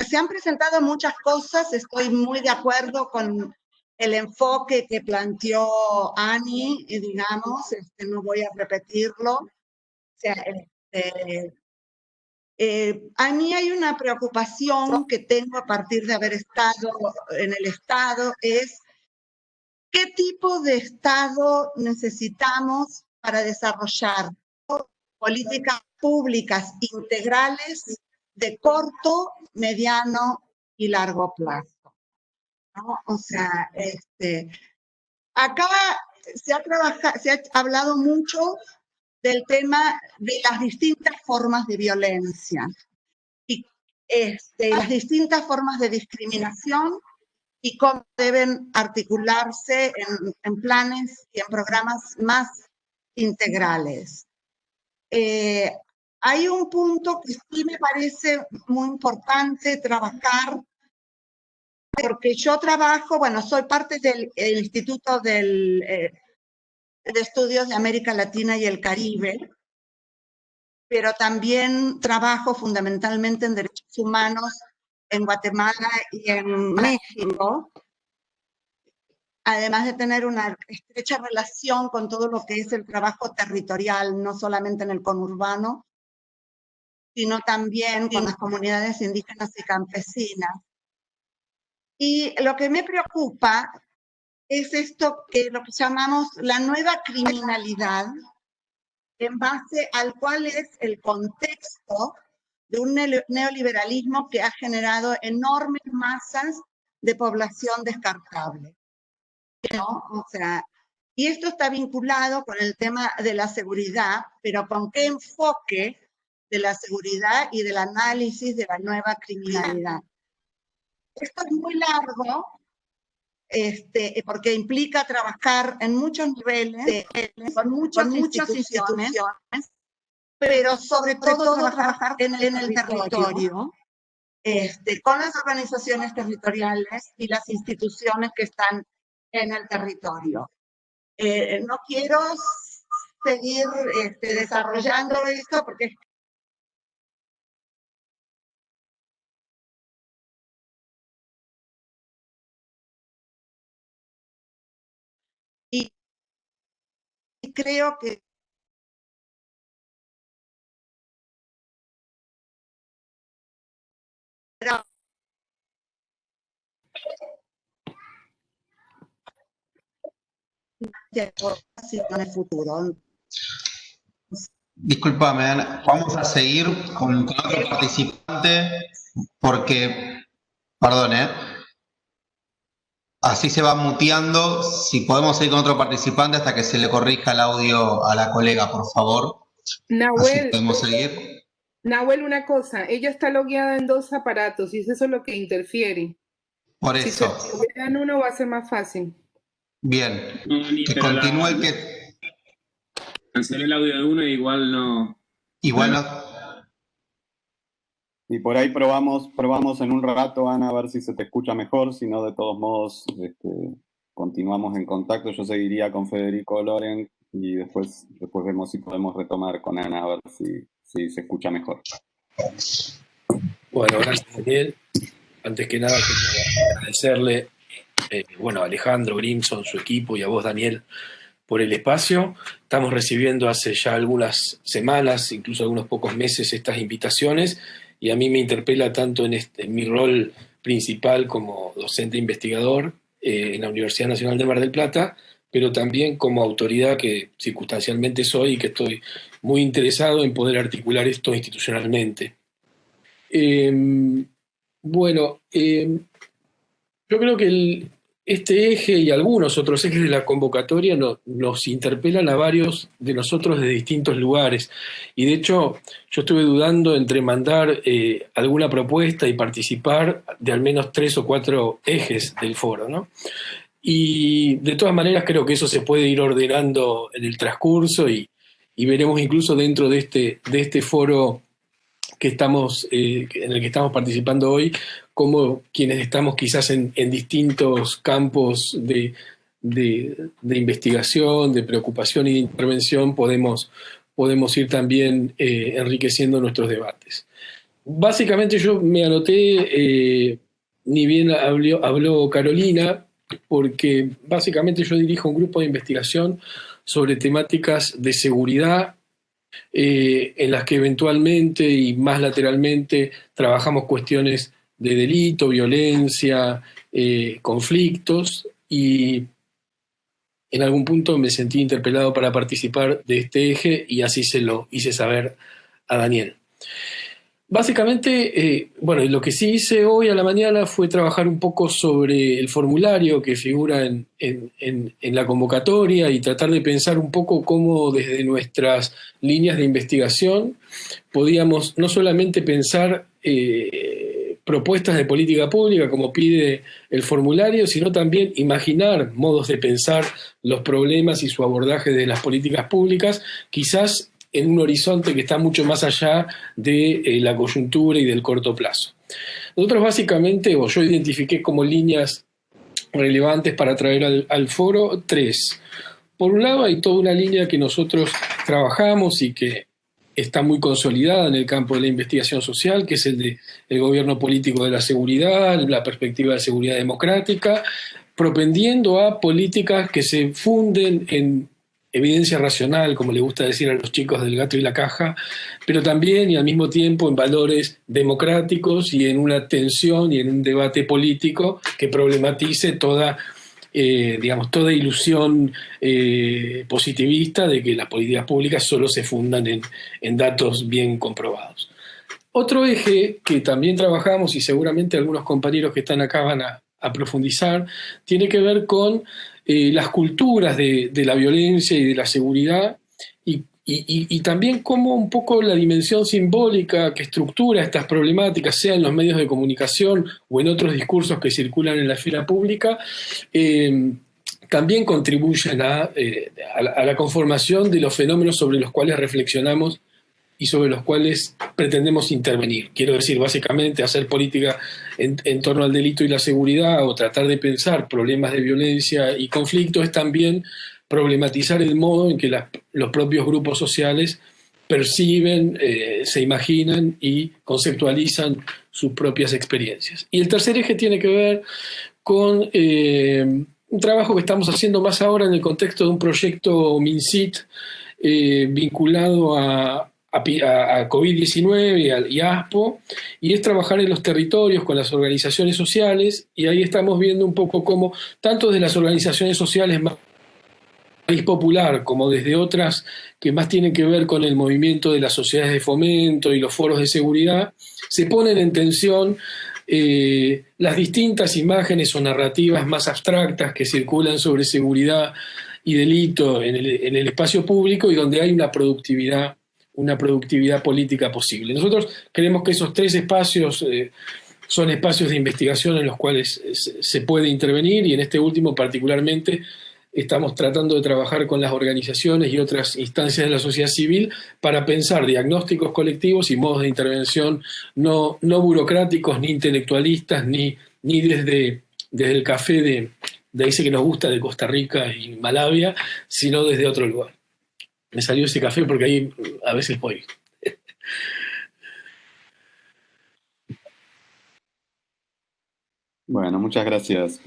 se han presentado muchas cosas, estoy muy de acuerdo con el enfoque que planteó Ani, digamos, no voy a repetirlo. O sea, a mí hay una preocupación que tengo a partir de haber estado en el Estado, es qué tipo de Estado necesitamos para desarrollar políticas públicas integrales de corto, mediano y largo plazo, ¿no? O sea, acá se ha hablado mucho del tema de las distintas formas de violencia y las distintas formas de discriminación y cómo deben articularse en planes y en programas más integrales. Hay un punto que sí me parece muy importante trabajar, porque yo trabajo, bueno, soy parte del Instituto de Estudios de América Latina y el Caribe, pero también trabajo fundamentalmente en derechos humanos en Guatemala y en México, además de tener una estrecha relación con todo lo que es el trabajo territorial, no solamente en el conurbano, sino también con las comunidades indígenas y campesinas. Y lo que me preocupa es esto que lo que llamamos la nueva criminalidad, en base al cual es el contexto de un neoliberalismo que ha generado enormes masas de población descartable, ¿no? O sea, y esto está vinculado con el tema de la seguridad, pero ¿con qué enfoque de la seguridad y del análisis de la nueva criminalidad? Esto es muy largo, porque implica trabajar en muchos niveles, con muchas instituciones, pero sobre todo trabajar en el territorio, con las organizaciones territoriales y las instituciones que están en el territorio. No quiero seguir desarrollando esto porque y creo que en el futuro. Discúlpame, Ana, vamos a seguir con otro participante porque, perdón, así se va muteando. Si podemos seguir con otro participante hasta que se le corrija el audio a la colega, por favor. Nahuel, así podemos seguir. Nahuel, una cosa, ella está logueada en 2 aparatos y es eso lo que interfiere. Por si eso. Si se loguea en uno va a ser más fácil. Bien, que continúe el que... Cancelé el audio de uno y igual no... Igual no... Y por ahí probamos en un rato, Ana, a ver si se te escucha mejor, si no, de todos modos, continuamos en contacto. Yo seguiría con Federico Loren y después vemos si podemos retomar con Ana, a ver si se escucha mejor. Bueno, gracias, Daniel. Antes que nada, quiero agradecerle a Alejandro Grimson, su equipo, y a vos, Daniel, por el espacio. Estamos recibiendo hace ya algunas semanas, incluso algunos pocos meses, estas invitaciones, y a mí me interpela tanto en mi rol principal como docente investigador en la Universidad Nacional de Mar del Plata, pero también como autoridad que circunstancialmente soy y que estoy muy interesado en poder articular esto institucionalmente. Bueno, yo creo que este eje y algunos otros ejes de la convocatoria nos interpelan a varios de nosotros de distintos lugares. Y de hecho, yo estuve dudando entre mandar alguna propuesta y participar de al menos 3 o 4 ejes del foro, ¿no? Y de todas maneras creo que eso se puede ir ordenando en el transcurso y veremos incluso dentro de este foro que en el que estamos participando hoy, como quienes estamos quizás en distintos campos de investigación, de preocupación y de intervención, podemos ir también enriqueciendo nuestros debates. Básicamente yo me anoté, ni bien habló Carolina, porque básicamente yo dirijo un grupo de investigación sobre temáticas de seguridad, en las que eventualmente y más lateralmente trabajamos cuestiones de delito, violencia, conflictos, y en algún punto me sentí interpelado para participar de este eje y así se lo hice saber a Daniel. Básicamente, bueno, lo que sí hice hoy a la mañana fue trabajar un poco sobre el formulario que figura en la convocatoria y tratar de pensar un poco cómo desde nuestras líneas de investigación podíamos no solamente pensar propuestas de política pública como pide el formulario, sino también imaginar modos de pensar los problemas y su abordaje de las políticas públicas, quizás en un horizonte que está mucho más allá de la coyuntura y del corto plazo. Nosotros básicamente, o yo identifiqué como líneas relevantes para traer al foro 3. Por un lado hay toda una línea que nosotros trabajamos y que está muy consolidada en el campo de la investigación social, que es el gobierno político de la seguridad, la perspectiva de seguridad democrática, propendiendo a políticas que se funden en evidencia racional, como le gusta decir a los chicos del gato y la caja, pero también y al mismo tiempo en valores democráticos y en una tensión y en un debate político que problematice toda ilusión positivista de que las políticas públicas solo se fundan en datos bien comprobados. Otro eje que también trabajamos y seguramente algunos compañeros que están acá van a profundizar, tiene que ver con las culturas de la violencia y de la seguridad y también cómo un poco la dimensión simbólica que estructura estas problemáticas, sea en los medios de comunicación o en otros discursos que circulan en la esfera pública, también contribuyen a la conformación de los fenómenos sobre los cuales reflexionamos y sobre los cuales pretendemos intervenir. Quiero decir, básicamente, hacer política en torno al delito y la seguridad o tratar de pensar problemas de violencia y conflicto es también problematizar el modo en que los propios grupos sociales perciben, se imaginan y conceptualizan sus propias experiencias. Y el tercer eje tiene que ver con un trabajo que estamos haciendo más ahora en el contexto de un proyecto MinCit vinculado a COVID-19 y a ASPO, y es trabajar en los territorios con las organizaciones sociales, y ahí estamos viendo un poco cómo, tanto de las organizaciones sociales más popular, como desde otras que más tienen que ver con el movimiento de las sociedades de fomento y los foros de seguridad, se ponen en tensión las distintas imágenes o narrativas más abstractas que circulan sobre seguridad y delito en el espacio público y donde hay una productividad política posible. Nosotros creemos que esos 3 espacios son espacios de investigación en los cuales se puede intervenir, y en este último particularmente estamos tratando de trabajar con las organizaciones y otras instancias de la sociedad civil para pensar diagnósticos colectivos y modos de intervención no burocráticos, ni intelectualistas, ni desde el café de ese que nos gusta de Costa Rica y Malavia, sino desde otro lugar. Me salió ese café porque ahí a veces voy. Bueno, muchas gracias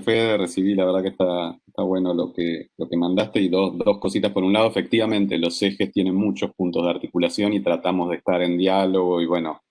Fede, recibí, la verdad que está bueno lo que mandaste, y dos cositas. Por un lado, efectivamente, los ejes tienen muchos puntos de articulación y tratamos de estar en diálogo, y bueno,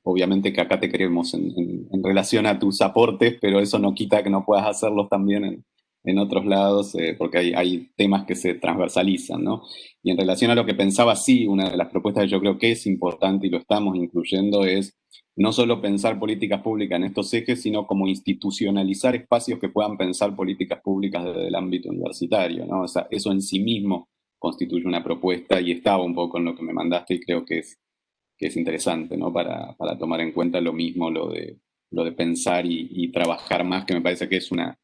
obviamente que acá te queremos en relación a tus aportes, pero eso no quita que no puedas hacerlos también en otros lados, porque hay temas que se transversalizan, ¿no? Y en relación a lo que pensaba, sí, una de las propuestas que yo creo que es importante y lo estamos incluyendo es no solo pensar políticas públicas en estos ejes, sino como institucionalizar espacios que puedan pensar políticas públicas desde el ámbito universitario, ¿no? O sea, eso en sí mismo constituye una propuesta y estaba un poco en lo que me mandaste y creo que es interesante, ¿no? Para tomar en cuenta lo mismo, lo de pensar y trabajar más, que me parece que es una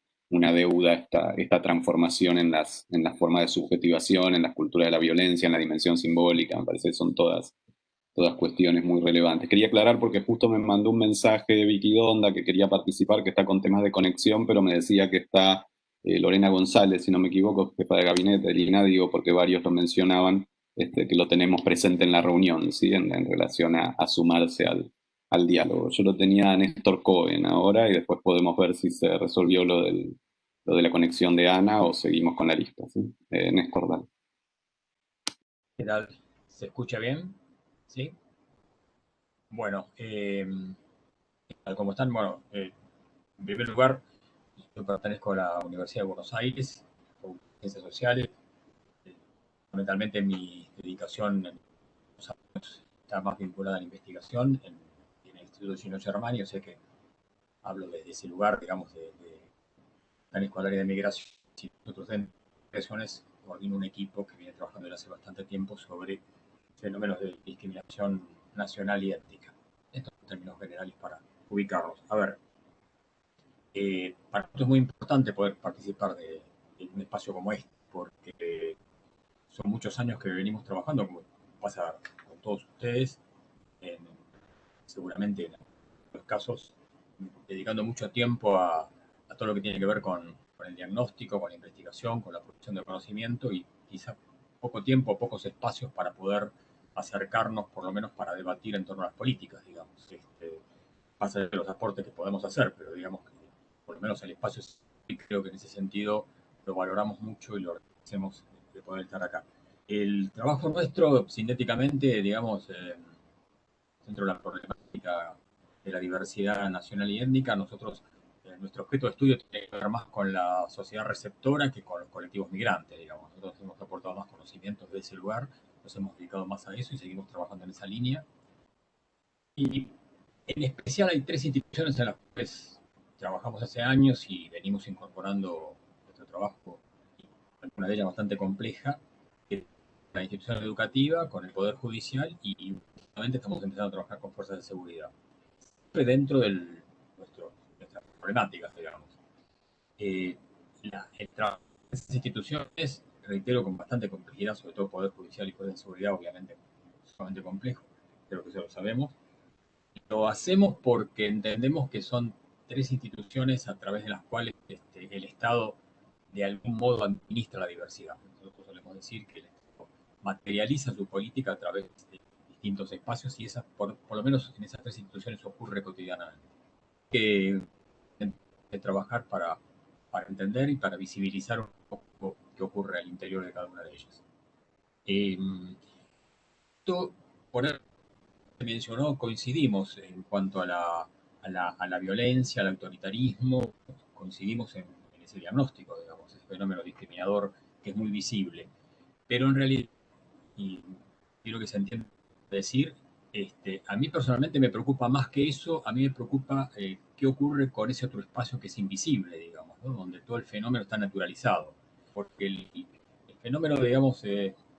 deuda esta transformación en las formas de subjetivación, en las culturas de la violencia, en la dimensión simbólica, me parece que son todas cuestiones muy relevantes. Quería aclarar porque justo me mandó un mensaje de Vicky Donda que quería participar, que está con temas de conexión, pero me decía que está Lorena González, si no me equivoco, jefa de gabinete del INAH, digo, porque varios lo mencionaban, que lo tenemos presente en la reunión, ¿sí? En relación a sumarse al diálogo. Yo lo tenía a Néstor Cohen ahora y después podemos ver si se resolvió lo de la conexión de Ana o seguimos con la lista, ¿sí? Néstor, dale. ¿Qué tal? ¿Se escucha bien? ¿Sí? Bueno, ¿cómo están? Bueno, en primer lugar, yo pertenezco a la Universidad de Buenos Aires, Facultad de Ciencias Sociales. Fundamentalmente mi dedicación en los años está más vinculada a la investigación en el Instituto Gino Germani, o sea que hablo desde ese lugar, digamos, pertenezco al área de migración. Y nosotros dentro de migraciones coordino un equipo que viene trabajando desde hace bastante tiempo sobre fenómenos de discriminación nacional y étnica. Estos son términos generales para ubicarlos. A ver, para nosotros es muy importante poder participar de un espacio como este, porque son muchos años que venimos trabajando, como pasa con todos ustedes, seguramente en los casos, dedicando mucho tiempo a todo lo que tiene que ver con el diagnóstico, con la investigación, con la producción de conocimiento y quizá poco tiempo, pocos espacios para poder acercarnos, por lo menos para debatir en torno a las políticas, digamos. Más allá de los aportes que podemos hacer, pero digamos que por lo menos el espacio, creo que en ese sentido lo valoramos mucho y lo agradecemos de poder estar acá. El trabajo nuestro, sintéticamente, digamos, dentro de la problemática de la diversidad nacional y étnica, nosotros, nuestro objeto de estudio tiene que ver más con la sociedad receptora que con los colectivos migrantes, digamos. Nosotros hemos aportado más conocimientos de ese lugar, nos hemos dedicado más a eso y seguimos trabajando en esa línea. Y en especial hay tres instituciones en las cuales trabajamos hace años y venimos incorporando nuestro trabajo, una de ellas bastante compleja, que es la institución educativa, con el Poder Judicial y últimamente estamos empezando a trabajar con fuerzas de seguridad. Siempre dentro de nuestras problemáticas, digamos. El trabajo de esas instituciones, reitero, con bastante complejidad, sobre todo Poder Judicial y Fuerzas de Seguridad, obviamente, sumamente complejo, creo que eso lo sabemos. Lo hacemos porque entendemos que son tres instituciones a través de las cuales el Estado de algún modo administra la diversidad. Nosotros solemos decir que el Estado materializa su política a través de distintos espacios y por lo menos en esas tres instituciones ocurre cotidianamente. Que trabajar para entender y para visibilizar un poco qué ocurre al interior de cada una de ellas. Esto, por eso se mencionó, coincidimos en cuanto a la violencia, al autoritarismo, coincidimos en ese diagnóstico, digamos, ese fenómeno discriminador que es muy visible. Pero en realidad, y quiero que se entienda decir, a mí personalmente me preocupa más que eso, a mí me preocupa qué ocurre con ese otro espacio que es invisible, digamos, ¿no? Donde todo el fenómeno está naturalizado. Porque el fenómeno, digamos,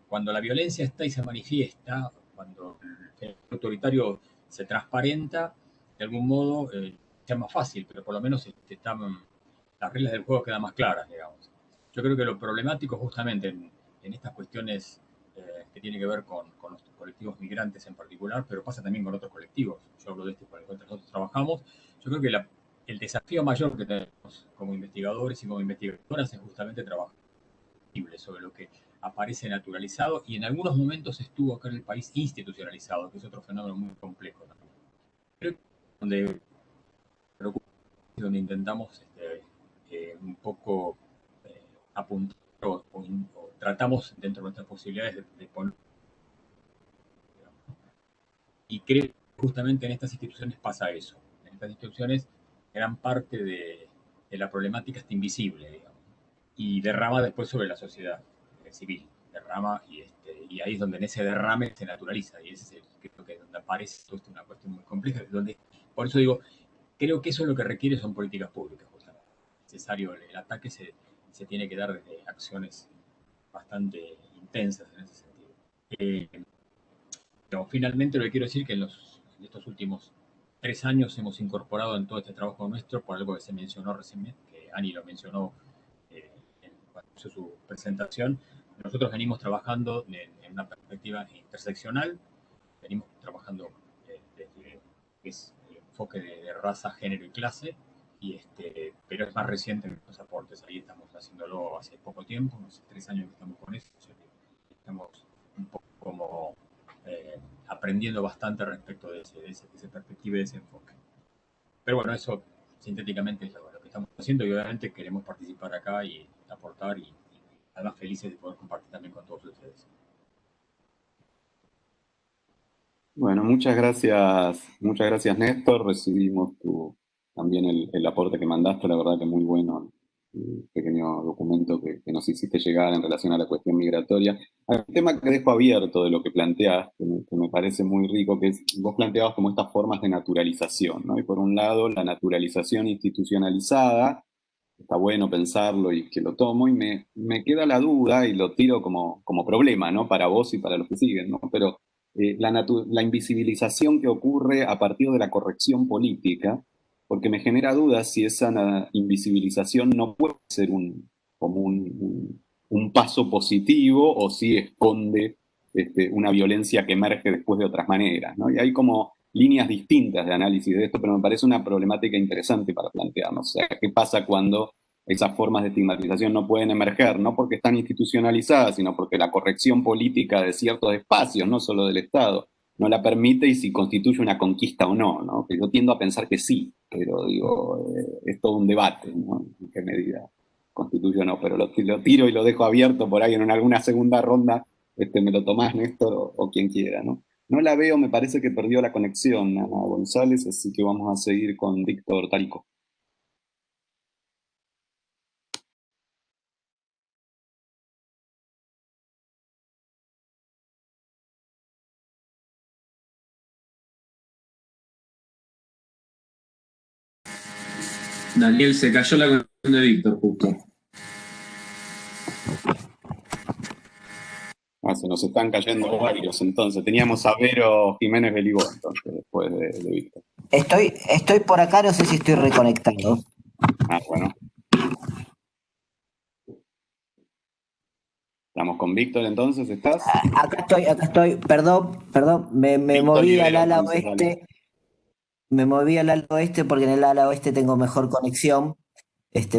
cuando la violencia está y se manifiesta, cuando el fenómeno autoritario se transparenta, de algún modo es más fácil, pero por lo menos las reglas del juego quedan más claras, digamos. Yo creo que lo problemático justamente en estas cuestiones que tiene que ver con los colectivos migrantes en particular, pero pasa también con otros colectivos. Yo hablo de este con el que nosotros trabajamos. Yo creo que el desafío mayor que tenemos como investigadores y como investigadoras es justamente trabajar sobre lo que aparece naturalizado y en algunos momentos estuvo acá en el país institucionalizado, que es otro fenómeno muy complejo también. Creo que donde intentamos un poco apuntar o tratamos dentro de nuestras posibilidades de poner. Y creo que justamente en estas instituciones pasa eso. En estas instituciones gran parte de la problemática está invisible, digamos. y derrama después sobre la sociedad civil. Derrama y ahí es donde en ese derrame se naturaliza, y ese es creo que donde aparece toda una cuestión muy compleja, donde, por eso digo, creo que eso es lo que requiere son políticas públicas, justamente. Es necesario, el ataque se tiene que dar desde acciones bastante intensas en ese sentido. Pero finalmente lo que quiero decir es que en estos últimos 3 años hemos incorporado en todo este trabajo nuestro, por algo que se mencionó recién, que Ani lo mencionó cuando hizo su presentación. Nosotros venimos trabajando en una perspectiva interseccional, venimos trabajando desde el enfoque de raza, género y clase, pero es más reciente en nuestros aportes. Ahí estamos haciéndolo hace poco tiempo, hace 3 años que estamos con eso, estamos un poco como aprendiendo bastante respecto de esa perspectiva y de ese enfoque. Pero bueno, eso sintéticamente es lo que estamos haciendo, y obviamente queremos participar acá y aportar, y además felices de poder compartir también con todos ustedes. Bueno, muchas gracias Néstor. Recibimos también el aporte que mandaste, la verdad que muy bueno, el pequeño documento que nos hiciste llegar en relación a la cuestión migratoria. Hay un tema que dejo abierto de lo que planteás, que me parece muy rico, que es, vos planteabas como estas formas de naturalización, ¿no? Y por un lado, la naturalización institucionalizada, está bueno pensarlo y que lo tomo, y me queda la duda y lo tiro como problema, ¿no? Para vos y para los que siguen, ¿no? Pero la invisibilización que ocurre a partir de la corrección política, porque me genera dudas si esa invisibilización no puede ser como un paso positivo, o si esconde una violencia que emerge después de otras maneras, ¿no? Y hay como líneas distintas de análisis de esto, pero me parece una problemática interesante para plantearnos. O sea, ¿qué pasa cuando esas formas de estigmatización no pueden emerger? No porque están institucionalizadas, sino porque la corrección política de ciertos espacios, no solo del Estado, no la permite, y si constituye una conquista o no, ¿no? Que yo tiendo a pensar que sí, pero digo, es todo un debate, ¿no? En qué medida constituye o no, pero lo tiro y lo dejo abierto por ahí en alguna segunda ronda. Me lo tomás, Néstor, o quien quiera, ¿no? No la veo, me parece que perdió la conexión Ana González, así que vamos a seguir con Víctor Tarico. Daniel, se cayó la conexión de Víctor justo. Se nos están cayendo varios, entonces. Teníamos a Vero Jiménez Beligó, entonces, después de Víctor. Estoy por acá, no sé si estoy reconectado. Bueno. Estamos con Víctor, entonces, ¿estás? Acá estoy. Perdón, me moví al ala oeste. Me moví al ala oeste porque en el ala oeste tengo mejor conexión,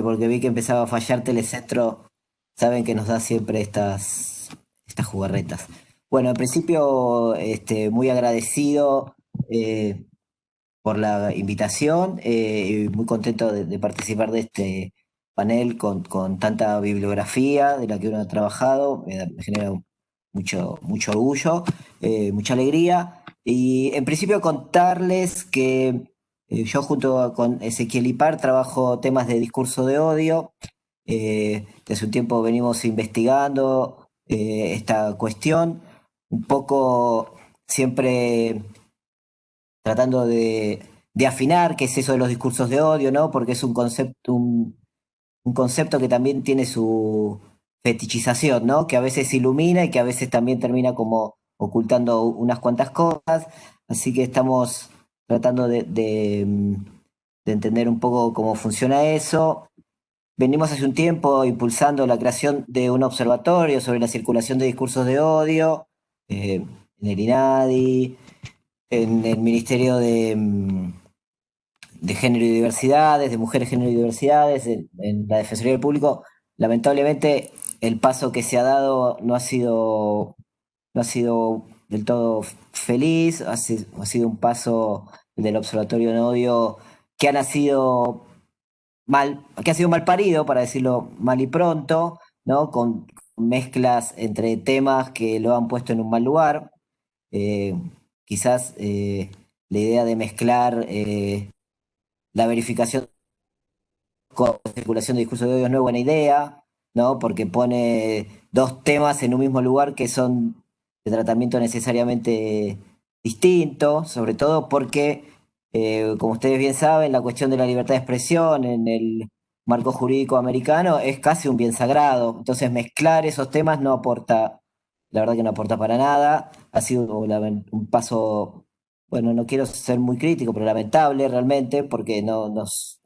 porque vi que empezaba a fallar Telecentro. Saben que nos da siempre estas jugarretas. Bueno, en principio, muy agradecido por la invitación, y muy contento de participar de este panel con tanta bibliografía de la que uno ha trabajado. Me genera mucho orgullo, mucha alegría. Y en principio contarles que yo junto con Ezequiel Ipar trabajo temas de discurso de odio. Desde un tiempo venimos investigando esta cuestión, un poco siempre tratando de afinar qué es eso de los discursos de odio, ¿no? Porque es un concepto que también tiene su fetichización, ¿no? Que a veces ilumina y que a veces también termina como ocultando unas cuantas cosas. Así que estamos tratando de entender un poco cómo funciona eso. Venimos hace un tiempo impulsando la creación de un observatorio sobre la circulación de discursos de odio en el INADI, en el Ministerio de Género y Diversidades, de Mujeres, Género y Diversidades, en la Defensoría del Público. Lamentablemente, el paso que se ha dado no ha sido del todo feliz. Ha sido un paso del Observatorio de Odio que ha sido mal parido, para decirlo mal y pronto, ¿no? Con mezclas entre temas que lo han puesto en un mal lugar. Quizás la idea de mezclar la verificación con la circulación de discursos de odio no es buena idea. ¿no? Porque pone dos temas en un mismo lugar que son de tratamiento necesariamente distinto, sobre todo porque, como ustedes bien saben, la cuestión de la libertad de expresión en el marco jurídico americano es casi un bien sagrado. Entonces mezclar esos temas no aporta, la verdad que no aporta para nada. Ha sido un paso, bueno, no quiero ser muy crítico, pero lamentable realmente, porque nos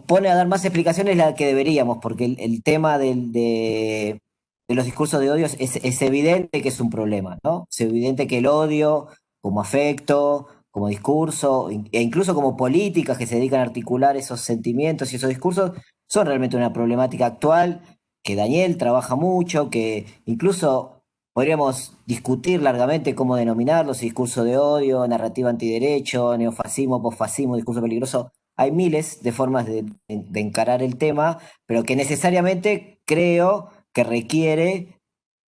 pone a dar más explicaciones de las que deberíamos, porque el tema de los discursos de odio es evidente que es un problema, ¿no? Es evidente que el odio, como afecto, como discurso, e incluso como políticas que se dedican a articular esos sentimientos y esos discursos, son realmente una problemática actual, que Daniel trabaja mucho, que incluso podríamos discutir largamente cómo denominarlos, discurso de odio, narrativa antiderecho, neofascismo, posfascismo, discurso peligroso. Hay miles de formas de encarar el tema, pero que necesariamente creo que requiere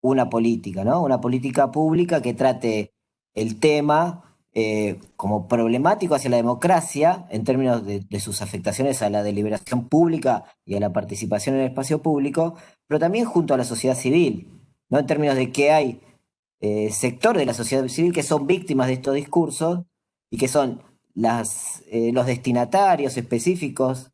una política, ¿no? Una política pública que trate el tema como problemático hacia la democracia en términos de sus afectaciones a la deliberación pública y a la participación en el espacio público, pero también junto a la sociedad civil, ¿no? En términos de que hay sectores de la sociedad civil que son víctimas de estos discursos y que son los destinatarios específicos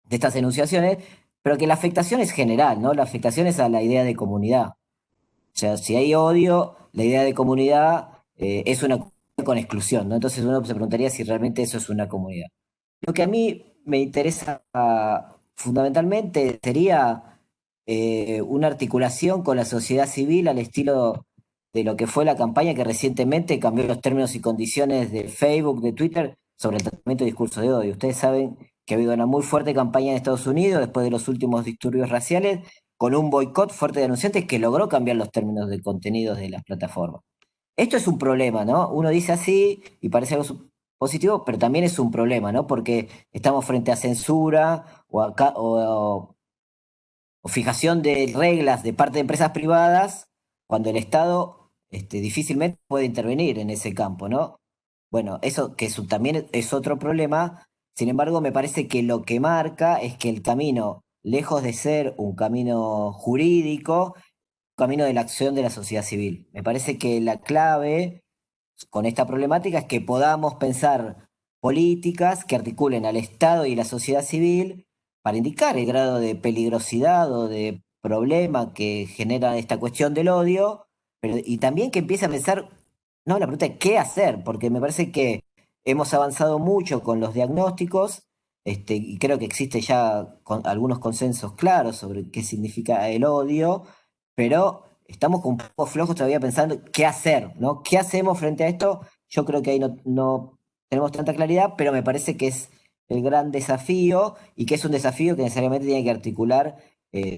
de estas enunciaciones, pero que la afectación es general, ¿no? La afectación es a la idea de comunidad. O sea, si hay odio, la idea de comunidad es una comunidad con exclusión, ¿no? Entonces uno se preguntaría si realmente eso es una comunidad. Lo que a mí me interesa fundamentalmente sería una articulación con la sociedad civil al estilo de lo que fue la campaña que recientemente cambió los términos y condiciones de Facebook, de Twitter, sobre el tratamiento de discurso de odio. Ustedes saben que ha habido una muy fuerte campaña en Estados Unidos después de los últimos disturbios raciales, con un boicot fuerte de anunciantes que logró cambiar los términos de contenidos de las plataformas. Esto es un problema, ¿no? Uno dice así y parece algo positivo, pero también es un problema, ¿no? Porque estamos frente a censura o fijación de reglas de parte de empresas privadas cuando el Estado difícilmente puede intervenir en ese campo, ¿no? Bueno, eso que también es otro problema, sin embargo, me parece que lo que marca es que el camino, lejos de ser un camino jurídico, camino de la acción de la sociedad civil. Me parece que la clave con esta problemática es que podamos pensar políticas que articulen al Estado y la sociedad civil para indicar el grado de peligrosidad o de problema que genera esta cuestión del odio, y también que empiece a pensar, no, la pregunta es qué hacer, porque me parece que hemos avanzado mucho con los diagnósticos, y creo que existe ya algunos consensos claros sobre qué significa el odio, pero estamos un poco flojos todavía pensando qué hacer, ¿no? ¿Qué hacemos frente a esto? Yo creo que ahí no tenemos tanta claridad, pero me parece que es el gran desafío y que es un desafío que necesariamente tiene que articular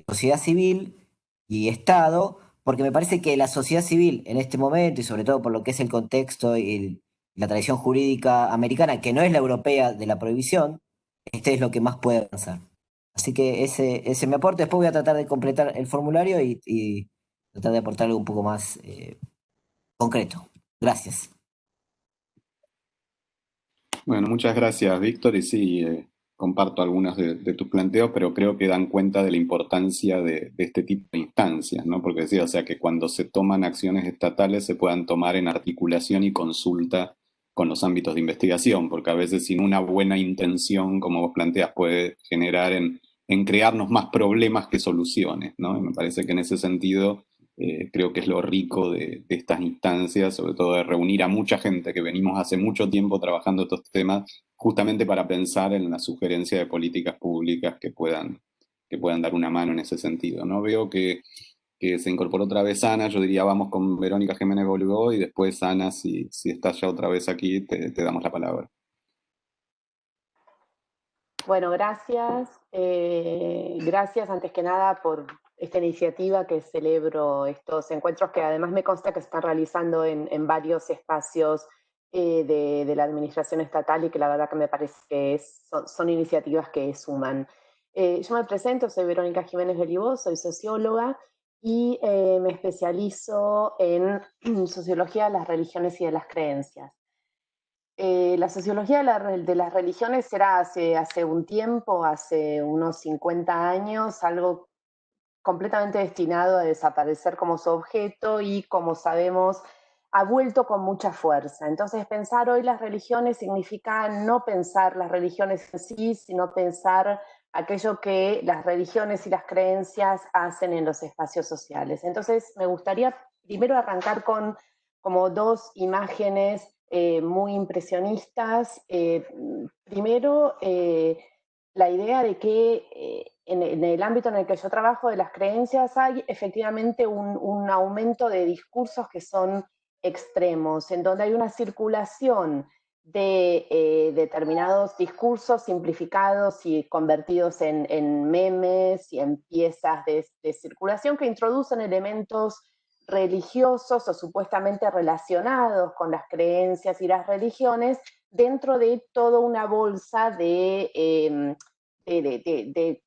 sociedad civil y Estado, porque me parece que la sociedad civil en este momento, y sobre todo por lo que es el contexto y la tradición jurídica americana, que no es la europea de la prohibición, es lo que más puede avanzar. Así que ese me aporte. Después voy a tratar de completar el formulario y tratar de aportar algo un poco más concreto. Gracias. Bueno, muchas gracias, Víctor. Y sí, comparto algunos de tus planteos, pero creo que dan cuenta de la importancia de este tipo de instancias, ¿no? Porque decía, o sea, que cuando se toman acciones estatales se puedan tomar en articulación y consulta con los ámbitos de investigación, porque a veces sin una buena intención, como vos planteas, puede generar en crearnos más problemas que soluciones, ¿no? Y me parece que en ese sentido creo que es lo rico de estas instancias, sobre todo de reunir a mucha gente que venimos hace mucho tiempo trabajando estos temas, justamente para pensar en la sugerencia de políticas públicas que puedan dar una mano en ese sentido, ¿no? Veo que se incorporó otra vez Ana, yo diría vamos con Verónica Jiménez Bolgó y después Ana, si estás ya otra vez aquí, te damos la palabra. Bueno, gracias. Gracias antes que nada por esta iniciativa que celebro, estos encuentros que además me consta que se están realizando en varios espacios de la administración estatal y que la verdad que me parece que son iniciativas que suman. Yo me presento, soy Verónica Jiménez Bolgó, soy socióloga y me especializo en sociología de las religiones y de las creencias. La sociología de las religiones era hace un tiempo, hace unos 50 años, algo completamente destinado a desaparecer como su objeto y, como sabemos, ha vuelto con mucha fuerza. Entonces, pensar hoy las religiones significa no pensar las religiones en sí, sino pensar aquello que las religiones y las creencias hacen en los espacios sociales. Entonces, me gustaría primero arrancar con como dos imágenes muy impresionistas. Primero, la idea de que en el ámbito en el que yo trabajo de las creencias hay efectivamente un aumento de discursos que son extremos, en donde hay una circulación de determinados discursos simplificados y convertidos en memes y en piezas de circulación que introducen elementos religiosos o supuestamente relacionados con las creencias y las religiones dentro de toda una bolsa de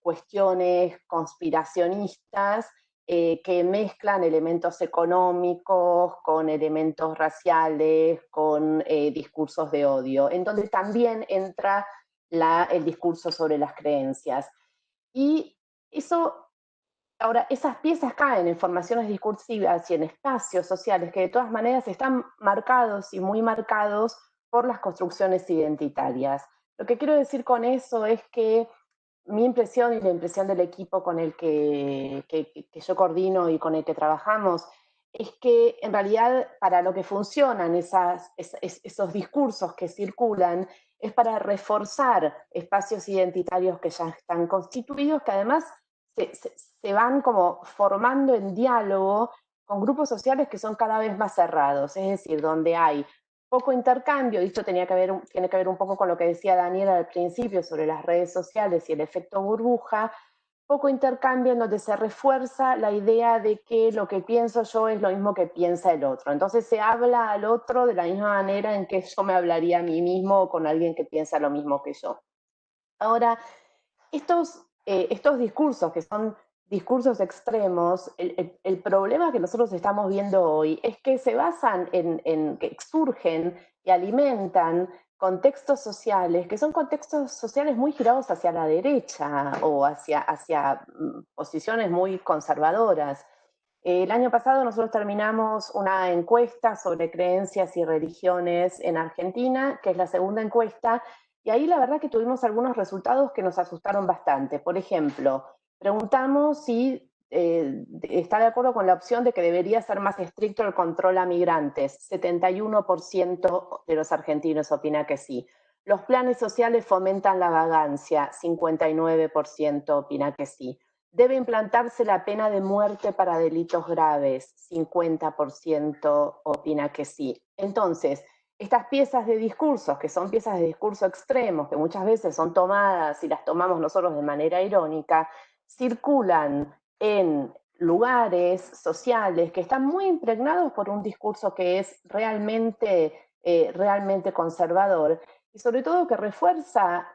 cuestiones conspiracionistas que mezclan elementos económicos con elementos raciales, con discursos de odio, en donde también entra el discurso sobre las creencias. Y eso, ahora, esas piezas caen en formaciones discursivas y en espacios sociales que de todas maneras están marcados y muy marcados por las construcciones identitarias. Lo que quiero decir con eso es que mi impresión y la impresión del equipo con el que yo coordino y con el que trabajamos es que en realidad para lo que funcionan esos discursos que circulan es para reforzar espacios identitarios que ya están constituidos, que además se van como formando en diálogo con grupos sociales que son cada vez más cerrados, es decir, donde hay poco intercambio, y esto tiene que ver un poco con lo que decía Daniel al principio sobre las redes sociales y el efecto burbuja, poco intercambio en donde se refuerza la idea de que lo que pienso yo es lo mismo que piensa el otro. Entonces se habla al otro de la misma manera en que yo me hablaría a mí mismo o con alguien que piensa lo mismo que yo. Ahora, estos discursos que son discursos extremos, el problema que nosotros estamos viendo hoy es que se basan que surgen y alimentan contextos sociales, que son contextos sociales muy girados hacia la derecha o hacia posiciones muy conservadoras. El año pasado nosotros terminamos una encuesta sobre creencias y religiones en Argentina, que es la segunda encuesta, y ahí la verdad que tuvimos algunos resultados que nos asustaron bastante. Por ejemplo, preguntamos si está de acuerdo con la opción de que debería ser más estricto el control a migrantes. 71% de los argentinos opina que sí. Los planes sociales fomentan la vagancia. 59% opina que sí. Debe implantarse la pena de muerte para delitos graves. 50% opina que sí. Entonces, estas piezas de discursos, que son piezas de discurso extremos, que muchas veces son tomadas y las tomamos nosotros de manera irónica, circulan en lugares sociales que están muy impregnados por un discurso que es realmente conservador y sobre todo que refuerza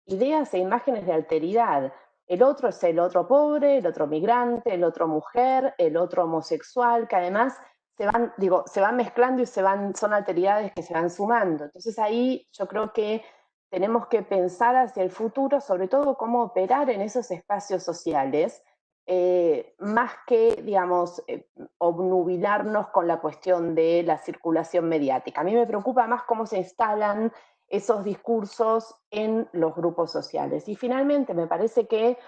ideas e imágenes de alteridad. El otro es el otro pobre, el otro migrante, el otro mujer, el otro homosexual, que además se van mezclando y son alteridades que se van sumando. Entonces ahí yo creo que tenemos que pensar hacia el futuro, sobre todo cómo operar en esos espacios sociales, más que, digamos, obnubilarnos con la cuestión de la circulación mediática. A mí me preocupa más cómo se instalan esos discursos en los grupos sociales. Y finalmente me parece que,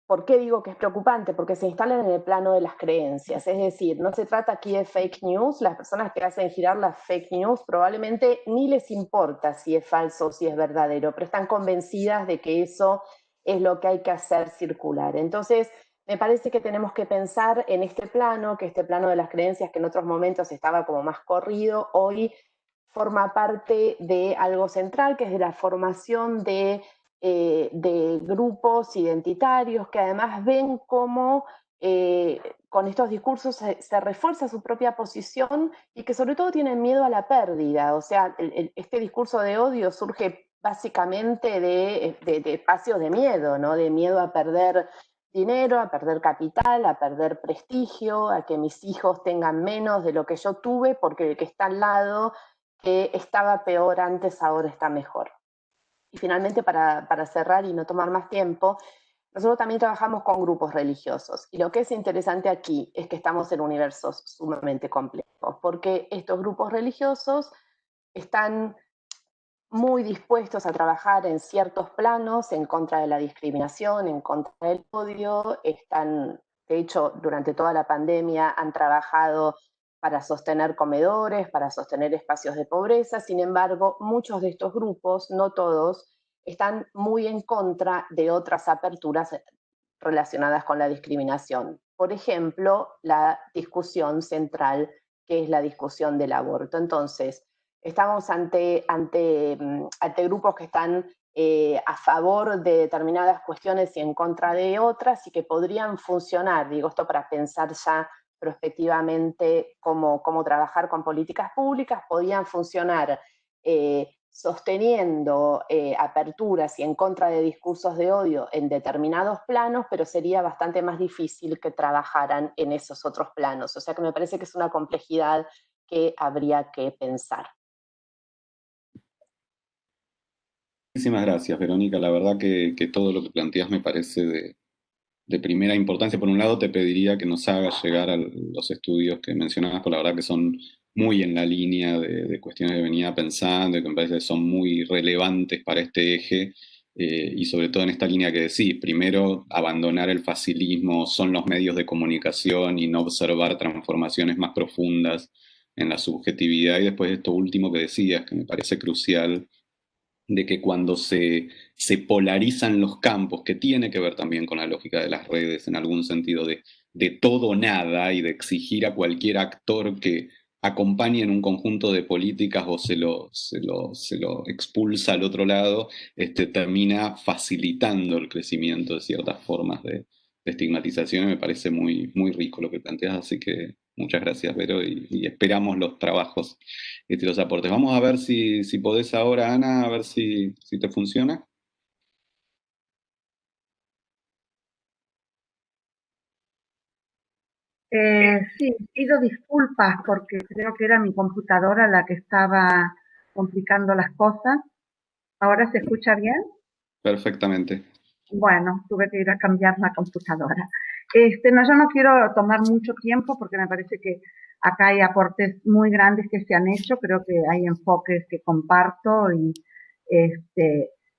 ¿por qué digo que es preocupante? Porque se instalan en el plano de las creencias, es decir, no se trata aquí de fake news, las personas que hacen girar las fake news probablemente ni les importa si es falso o si es verdadero, pero están convencidas de que eso es lo que hay que hacer circular. Entonces, me parece que tenemos que pensar en este plano, que este plano de las creencias que en otros momentos estaba como más corrido, hoy forma parte de algo central, que es de la formación de grupos identitarios que además ven cómo con estos discursos se refuerza su propia posición y que sobre todo tienen miedo a la pérdida. O sea, este discurso de odio surge básicamente de espacios de miedo, ¿no? De miedo a perder dinero, a perder capital, a perder prestigio, a que mis hijos tengan menos de lo que yo tuve porque el que está al lado que estaba peor antes, ahora está mejor. Y finalmente, para cerrar y no tomar más tiempo, nosotros también trabajamos con grupos religiosos. Y lo que es interesante aquí es que estamos en universos sumamente complejos, porque estos grupos religiosos están muy dispuestos a trabajar en ciertos planos en contra de la discriminación, en contra del odio. De hecho, durante toda la pandemia han trabajado para sostener comedores, para sostener espacios de pobreza. Sin embargo, muchos de estos grupos, no todos, están muy en contra de otras aperturas relacionadas con la discriminación. Por ejemplo, la discusión central, que es la discusión del aborto. Entonces, estamos ante grupos que están a favor de determinadas cuestiones y en contra de otras, y que podrían funcionar, digo esto para pensar ya prospectivamente cómo trabajar con políticas públicas, podrían funcionar sosteniendo aperturas y en contra de discursos de odio en determinados planos, pero sería bastante más difícil que trabajaran en esos otros planos. O sea que me parece que es una complejidad que habría que pensar. Muchísimas gracias, Verónica. La verdad que todo lo que planteas me parece de primera importancia. Por un lado, te pediría que nos hagas llegar a los estudios que mencionabas, porque la verdad que son muy en la línea de cuestiones que venía pensando y que me parece que son muy relevantes para este eje, y sobre todo en esta línea que decís, primero, abandonar el facilismo, son los medios de comunicación y no observar transformaciones más profundas en la subjetividad, y después esto último que decías, que me parece crucial, de que cuando se polarizan los campos, que tiene que ver también con la lógica de las redes, en algún sentido de todo o nada, y de exigir a cualquier actor que acompañe en un conjunto de políticas o se lo expulsa al otro lado, termina facilitando el crecimiento de ciertas formas de estigmatización, y me parece muy, muy rico lo que planteas, así que muchas gracias, Vero, y esperamos los trabajos y los aportes. Vamos a ver si podés ahora, Ana, a ver si te funciona. Sí, pido disculpas porque creo que era mi computadora la que estaba complicando las cosas. ¿Ahora se escucha bien? Perfectamente. Bueno, tuve que ir a cambiar la computadora. No, yo no quiero tomar mucho tiempo porque me parece que acá hay aportes muy grandes que se han hecho. Creo que hay enfoques que comparto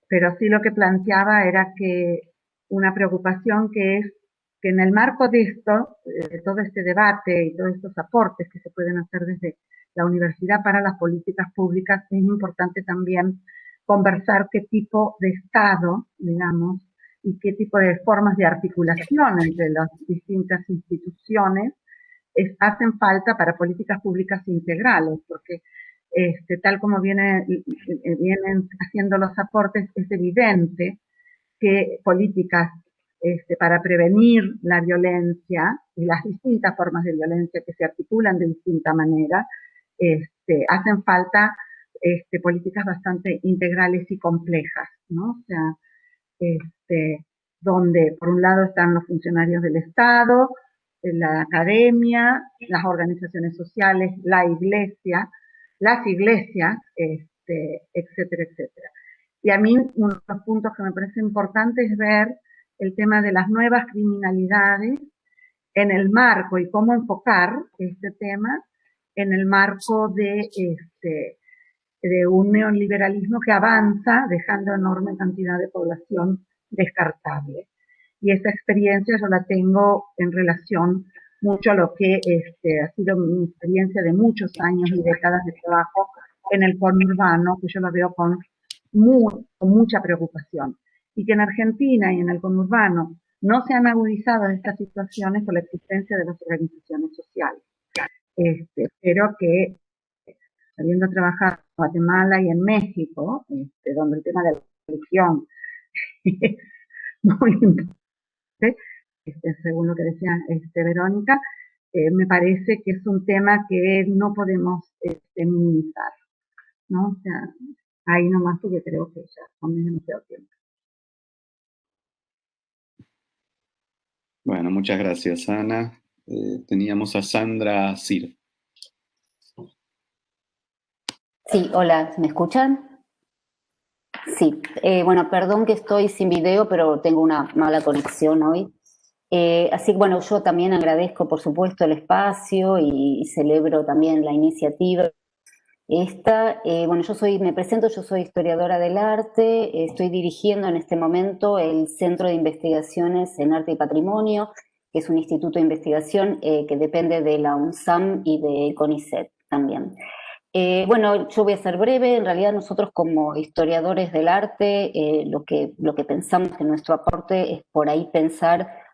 pero sí lo que planteaba era que una preocupación que es que en el marco de esto, de todo este debate y todos estos aportes que se pueden hacer desde la universidad para las políticas públicas, es importante también conversar qué tipo de Estado, digamos, y qué tipo de formas de articulación entre las distintas instituciones hacen falta para políticas públicas integrales, porque tal como vienen haciendo los aportes, es evidente que políticas para prevenir la violencia y las distintas formas de violencia que se articulan de distinta manera, hacen falta políticas bastante integrales y complejas, ¿no? O sea, donde por un lado están los funcionarios del Estado, la academia, las organizaciones sociales, la iglesia, las iglesias, etcétera, etcétera. Y a mí uno de los puntos que me parece importante es ver el tema de las nuevas criminalidades en el marco y cómo enfocar este tema en el marco de un neoliberalismo que avanza dejando enorme cantidad de población descartable. Y esta experiencia yo la tengo en relación mucho a lo que ha sido mi experiencia de muchos años y décadas de trabajo en el conurbano, que yo lo veo con mucha preocupación. Y que en Argentina y en el conurbano no se han agudizado estas situaciones por la existencia de las organizaciones sociales. Pero que habiendo trabajado en Guatemala y en México, donde el tema de la religión es muy importante, según lo que decía Verónica, me parece que es un tema que no podemos minimizar, ¿no? O sea, ahí nomás porque creo que ya no me demasiado tiempo. Bueno, muchas gracias, Ana. Teníamos a Sandra Cir. Sí, hola, ¿me escuchan? Sí, bueno, perdón que estoy sin video, pero tengo una mala conexión hoy. Así que bueno, yo también agradezco, por supuesto, el espacio y celebro también la iniciativa. Bueno, me presento, yo soy historiadora del arte, estoy dirigiendo en este momento el Centro de Investigaciones en Arte y Patrimonio, que es un instituto de investigación que depende de la UNSAM y de CONICET también. Bueno, yo voy a ser breve. En realidad nosotros como historiadores del arte, lo que pensamos que nuestro aporte es por ahí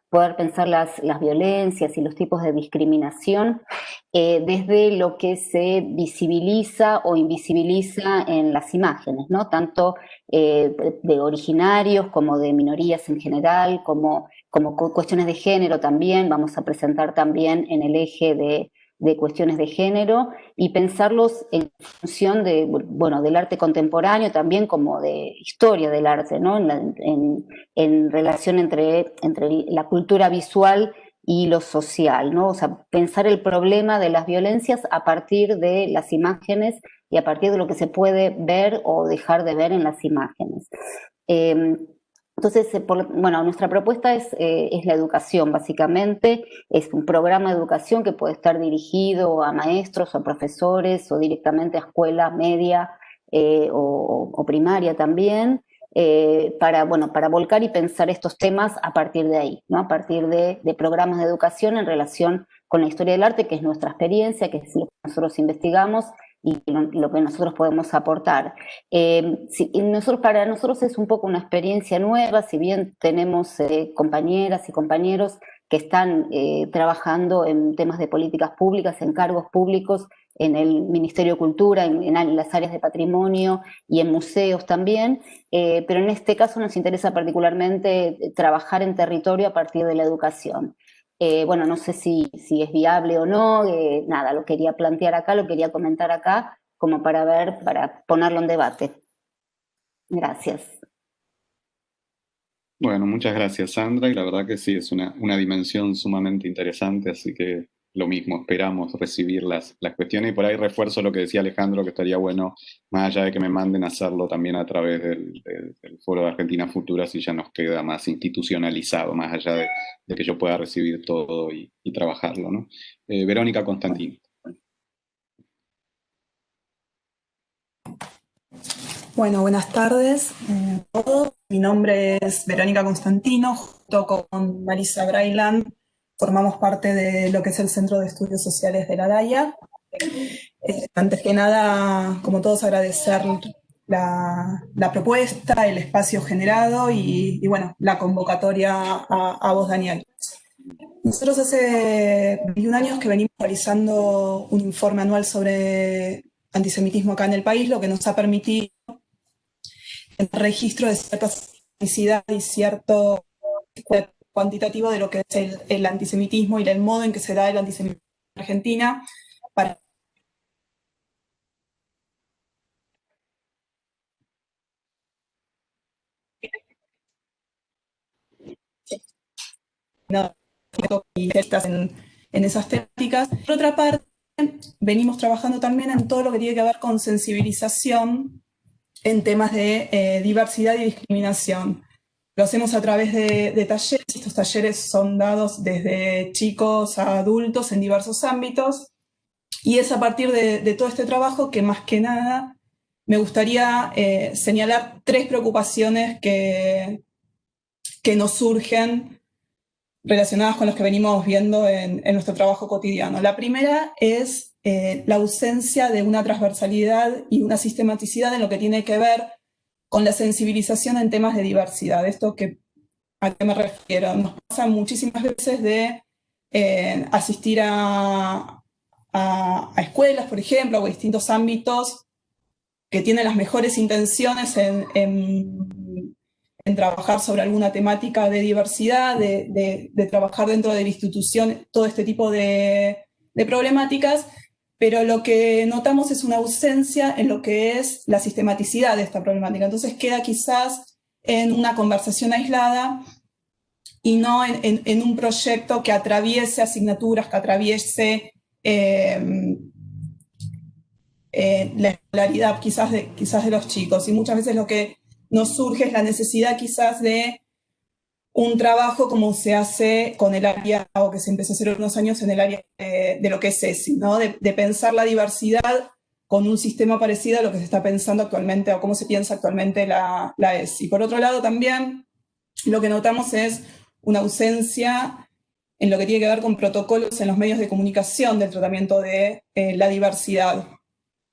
poder pensar las violencias y los tipos de discriminación desde lo que se visibiliza o invisibiliza en las imágenes, ¿no? Tanto de originarios como de minorías en general, como cuestiones de género también. Vamos a presentar también en el eje de cuestiones de género y pensarlos en función de, bueno, del arte contemporáneo también como de historia del arte, ¿no? En relación entre la cultura visual y lo social, ¿no? O sea, pensar el problema de las violencias a partir de las imágenes y a partir de lo que se puede ver o dejar de ver en las imágenes. Entonces, bueno, nuestra propuesta es la educación, básicamente. Es un programa de educación que puede estar dirigido a maestros o profesores o directamente a escuela media o primaria también, para volcar y pensar estos temas a partir de ahí, ¿no? A partir de programas de educación en relación con la historia del arte, que es nuestra experiencia, que es lo que nosotros investigamos y lo que nosotros podemos aportar. Para nosotros es un poco una experiencia nueva, si bien tenemos compañeras y compañeros que están trabajando en temas de políticas públicas, en cargos públicos, en el Ministerio de Cultura, en las áreas de patrimonio y en museos también, pero en este caso nos interesa particularmente trabajar en territorio a partir de la educación. Bueno, no sé si es viable o no, nada, lo quería plantear acá, lo quería comentar acá, como para ponerlo en debate. Gracias. Bueno, muchas gracias, Sandra, y la verdad que sí, es una dimensión sumamente interesante, así que lo mismo, esperamos recibir las cuestiones, y por ahí refuerzo lo que decía Alejandro, que estaría bueno, más allá de que me manden, hacerlo también a través del Foro de Argentina Futura, si ya nos queda más institucionalizado, más allá de que yo pueda recibir todo y trabajarlo, ¿no? Verónica Constantino. Bueno, buenas tardes a todos. Mi nombre es Verónica Constantino, junto con Marisa Brailand formamos parte de lo que es el Centro de Estudios Sociales de la DAIA. Antes que nada, como todos, agradecer la propuesta, el espacio generado y bueno, la convocatoria a vos, Daniel. Nosotros hace 21 años que venimos realizando un informe anual sobre antisemitismo acá en el país, lo que nos ha permitido el registro de cierta etnicidad y cierto cuantitativo de lo que es el antisemitismo y el modo en que se da el antisemitismo en Argentina. En esas temáticas. Por otra parte, venimos trabajando también en todo lo que tiene que ver con sensibilización en temas de diversidad y discriminación. Lo hacemos a través de talleres. Estos talleres son dados desde chicos a adultos en diversos ámbitos, y es a partir de todo este trabajo que más que nada me gustaría señalar 3 preocupaciones que nos surgen relacionadas con los que venimos viendo en nuestro trabajo cotidiano. La primera es la ausencia de una transversalidad y una sistematicidad en lo que tiene que ver con la sensibilización en temas de diversidad. ¿A qué me refiero? Nos pasa muchísimas veces de asistir a escuelas, por ejemplo, o distintos ámbitos que tienen las mejores intenciones en trabajar sobre alguna temática de diversidad, de trabajar dentro de la institución todo este tipo de problemáticas, pero lo que notamos es una ausencia en lo que es la sistematicidad de esta problemática. Entonces queda quizás en una conversación aislada y no en un proyecto que atraviese asignaturas, que atraviese la escolaridad quizás de los chicos. Y muchas veces lo que nos surge es la necesidad quizás de un trabajo como se hace con el área, o que se empezó a hacer unos años en el área de lo que es ESI, ¿no? De pensar la diversidad con un sistema parecido a lo que se está pensando actualmente o cómo se piensa actualmente la ESI. Por otro lado, también lo que notamos es una ausencia en lo que tiene que ver con protocolos en los medios de comunicación del tratamiento de la diversidad.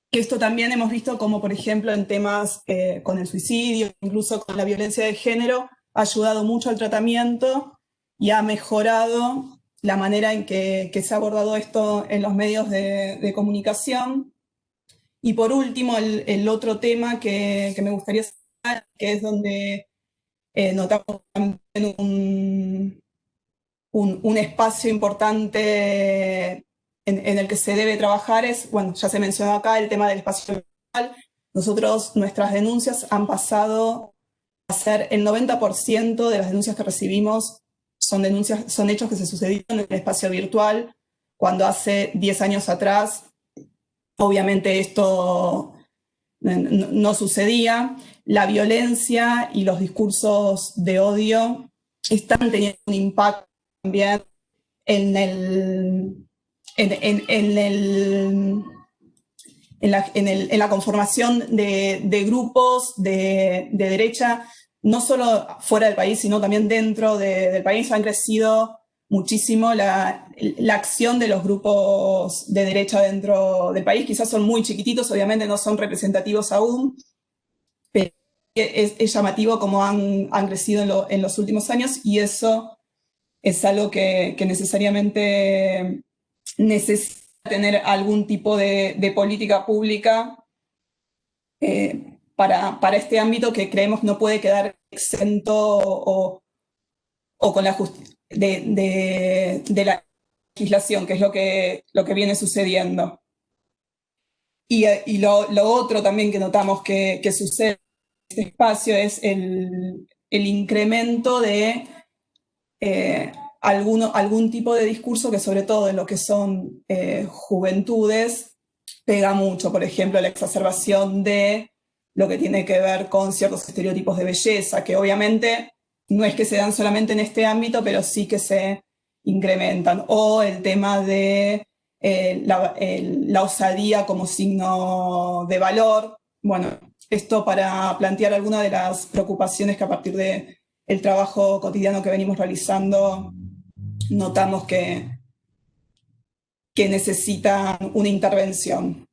Que esto también hemos visto como, por ejemplo, en temas con el suicidio, incluso con la violencia de género, ha ayudado mucho al tratamiento y ha mejorado la manera en que se ha abordado esto en los medios de comunicación. Y por último, el otro tema que me gustaría sacar, que es donde notamos también un espacio importante en el que se debe trabajar es, bueno, ya se mencionó acá el tema del espacio virtual. Nosotros, nuestras denuncias han pasado a ser el 90% de las denuncias que recibimos son hechos que se sucedieron en el espacio virtual, cuando hace 10 años atrás, obviamente esto no sucedía. La violencia y los discursos de odio están teniendo un impacto también en la conformación de grupos de derecha, no solo fuera del país, sino también dentro del país. Han crecido muchísimo la acción de los grupos de derecha dentro del país. Quizás son muy chiquititos, obviamente no son representativos aún, pero es llamativo cómo han crecido en los últimos años, y eso es algo que necesariamente necesita tener algún tipo de política pública para este ámbito, que creemos no puede quedar exento o con la de la legislación, que es lo que viene sucediendo. Y lo otro también que notamos que sucede en este espacio es el incremento de algún tipo de discurso que, sobre todo en lo que son juventudes, pega mucho. Por ejemplo, la exacerbación de lo que tiene que ver con ciertos estereotipos de belleza, que obviamente no es que se dan solamente en este ámbito, pero sí que se incrementan. O el tema de la osadía como signo de valor. Bueno, esto para plantear algunas de las preocupaciones que a partir del trabajo cotidiano que venimos realizando notamos que necesitan una intervención.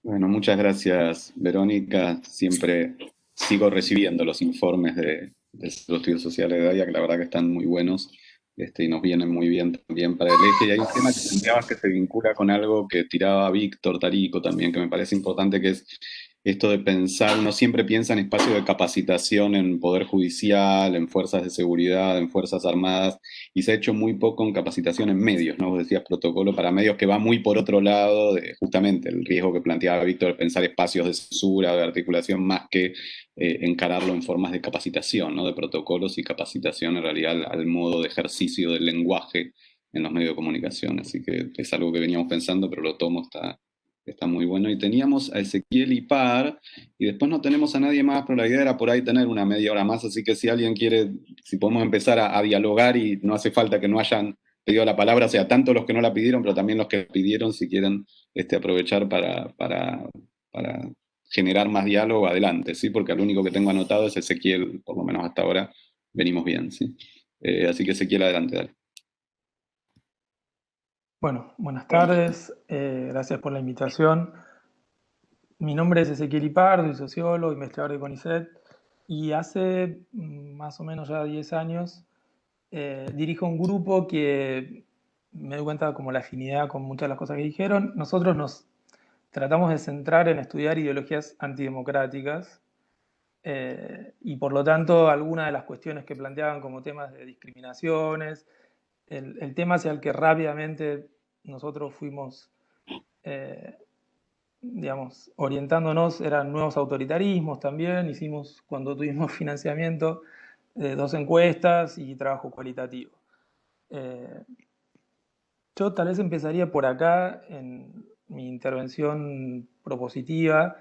Bueno, muchas gracias, Verónica. Siempre sigo recibiendo los informes de los estudios sociales de DAIA, que la verdad que están muy buenos y nos vienen muy bien también para el eje. Y hay un tema que planteabas que se vincula con algo que tiraba Víctor Tarico también, que me parece importante, que es esto de pensar. Uno siempre piensa en espacios de capacitación en Poder Judicial, en fuerzas de seguridad, en Fuerzas Armadas, y se ha hecho muy poco en capacitación en medios, ¿no? Vos decías protocolo para medios, que va muy por otro lado de justamente el riesgo que planteaba Víctor, de pensar espacios de censura, de articulación, más que encararlo en formas de capacitación, ¿no? De protocolos y capacitación en realidad al modo de ejercicio del lenguaje en los medios de comunicación. Así que es algo que veníamos pensando, pero lo tomo, está muy bueno. Y teníamos a Ezequiel Ipar, y después no tenemos a nadie más, pero la idea era por ahí tener una media hora más, así que si alguien quiere, si podemos empezar a dialogar, y no hace falta que no hayan pedido la palabra, o sea, tanto los que no la pidieron, pero también los que pidieron, si quieren aprovechar para generar más diálogo, adelante, ¿sí? Porque lo único que tengo anotado es Ezequiel, por lo menos hasta ahora venimos bien, ¿sí? Así que Ezequiel, adelante, dale. Bueno, buenas tardes, gracias por la invitación. Mi nombre es Ezequiel Ipar, soy sociólogo, investigador de CONICET, y hace más o menos ya 10 años dirijo un grupo que me doy cuenta como la afinidad con muchas de las cosas que dijeron. Nosotros nos tratamos de centrar en estudiar ideologías antidemocráticas y por lo tanto algunas de las cuestiones que planteaban como temas de discriminaciones, el tema hacia el que rápidamente nosotros fuimos, digamos, orientándonos eran nuevos autoritarismos también. Hicimos, cuando tuvimos financiamiento, 2 encuestas y trabajo cualitativo. Yo tal vez empezaría por acá en mi intervención propositiva,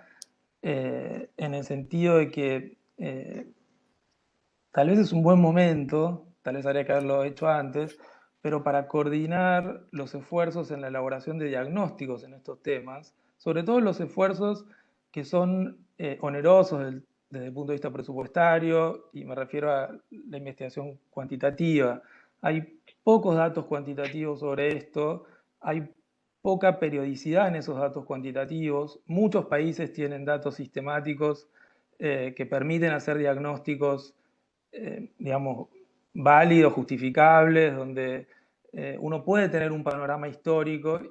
en el sentido de que tal vez es un buen momento, tal vez habría que haberlo hecho antes, pero para coordinar los esfuerzos en la elaboración de diagnósticos en estos temas, sobre todo los esfuerzos que son onerosos desde el punto de vista presupuestario, y me refiero a la investigación cuantitativa. Hay pocos datos cuantitativos sobre esto, hay poca periodicidad en esos datos cuantitativos, muchos países tienen datos sistemáticos que permiten hacer diagnósticos digamos, válidos, justificables, donde uno puede tener un panorama histórico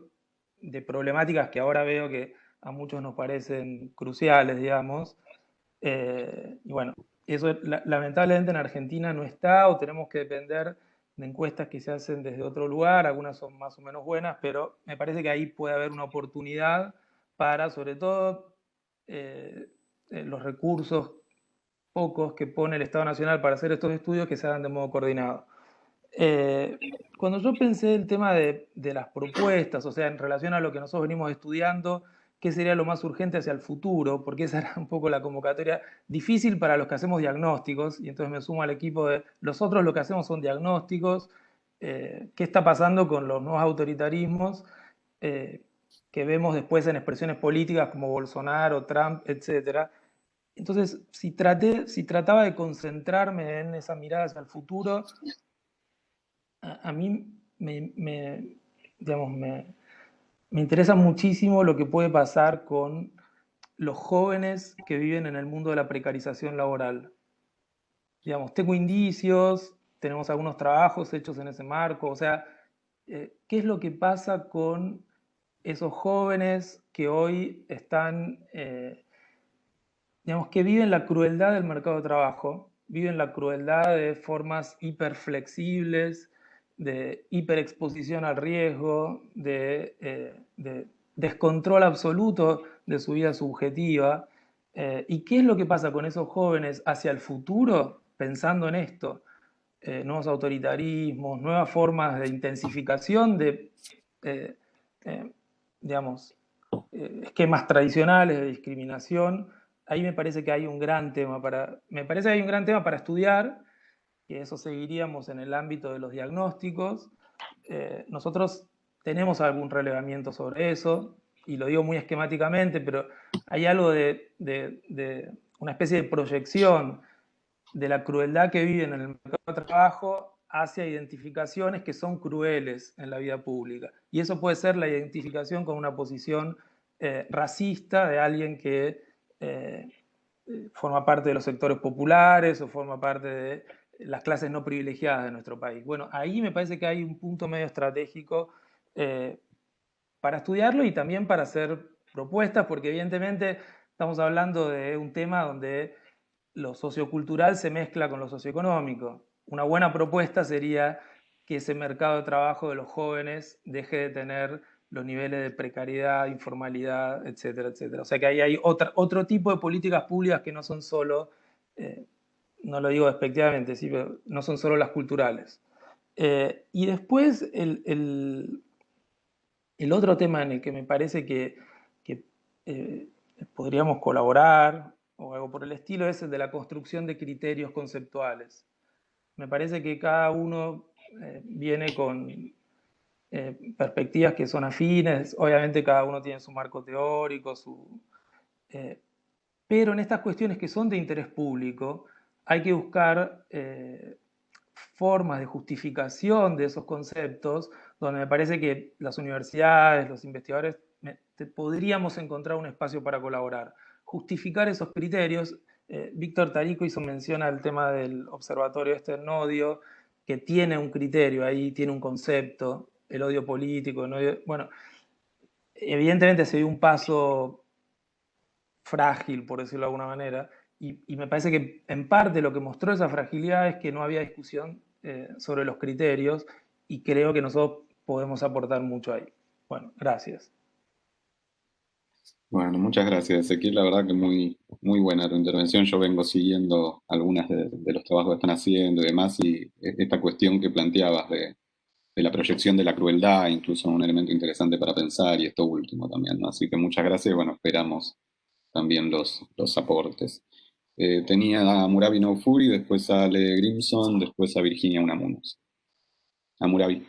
de problemáticas que ahora veo que a muchos nos parecen cruciales, digamos. Y bueno, eso lamentablemente en Argentina no está, o tenemos que depender de encuestas que se hacen desde otro lugar, algunas son más o menos buenas, pero me parece que ahí puede haber una oportunidad para, sobre todo, los recursos pocos que pone el Estado Nacional para hacer estos estudios que se hagan de modo coordinado. Cuando yo pensé el tema de las propuestas, o sea, en relación a lo que nosotros venimos estudiando, qué sería lo más urgente hacia el futuro, porque esa era un poco la convocatoria difícil para los que hacemos diagnósticos, y entonces me sumo al equipo de los otros, lo que hacemos son diagnósticos, qué está pasando con los nuevos autoritarismos, que vemos después en expresiones políticas como Bolsonaro, Trump, etcétera. Entonces, si trataba de concentrarme en esa mirada hacia el futuro, a mí digamos, me interesa muchísimo lo que puede pasar con los jóvenes que viven en el mundo de la precarización laboral. Digamos, tengo indicios, tenemos algunos trabajos hechos en ese marco, o sea, ¿qué es lo que pasa con esos jóvenes que hoy están... digamos, que viven la crueldad del mercado de trabajo, viven la crueldad de formas hiperflexibles, de hiperexposición al riesgo, de descontrol absoluto de su vida subjetiva. ¿Y qué es lo que pasa con esos jóvenes hacia el futuro pensando en esto? Nuevos autoritarismos, nuevas formas de intensificación de, digamos, esquemas tradicionales de discriminación. Ahí me parece que hay un gran tema para estudiar, que eso seguiríamos en el ámbito de los diagnósticos. Nosotros tenemos algún relevamiento sobre eso, y lo digo muy esquemáticamente, pero hay algo de una especie de proyección de la crueldad que viven en el mercado de trabajo hacia identificaciones que son crueles en la vida pública. Y eso puede ser la identificación con una posición racista de alguien que forma parte de los sectores populares o forma parte de las clases no privilegiadas de nuestro país. Bueno, ahí me parece que hay un punto medio estratégico para estudiarlo y también para hacer propuestas, porque evidentemente estamos hablando de un tema donde lo sociocultural se mezcla con lo socioeconómico. Una buena propuesta sería que ese mercado de trabajo de los jóvenes deje de tener los niveles de precariedad, informalidad, etcétera, etcétera. O sea que ahí hay otro tipo de políticas públicas que no son solo, no lo digo despectivamente, ¿sí? Pero no son solo las culturales. Y después el otro tema en el que me parece que podríamos colaborar o algo por el estilo es el de la construcción de criterios conceptuales. Me parece que cada uno viene con perspectivas que son afines, obviamente cada uno tiene su marco teórico, pero en estas cuestiones que son de interés público hay que buscar formas de justificación de esos conceptos, donde me parece que las universidades, los investigadores, podríamos encontrar un espacio para colaborar. Justificar esos criterios. Víctor Tarico hizo mención al tema del observatorio del odio, que tiene un criterio ahí, tiene un concepto, el odio político, bueno, evidentemente se dio un paso frágil, por decirlo de alguna manera, y me parece que en parte lo que mostró esa fragilidad es que no había discusión sobre los criterios, y creo que nosotros podemos aportar mucho ahí. Bueno, gracias. Bueno, muchas gracias, Ezequiel. La verdad que muy, muy buena tu intervención. Yo vengo siguiendo algunas de los trabajos que están haciendo y demás, y esta cuestión que planteabas de la proyección de la crueldad, incluso un elemento interesante para pensar, y esto último también, ¿no? Así que muchas gracias y bueno, esperamos también los aportes. Tenía a Murabi Naufuri, después a Ale Grimson, después a Virginia Unamunos. A Murabi.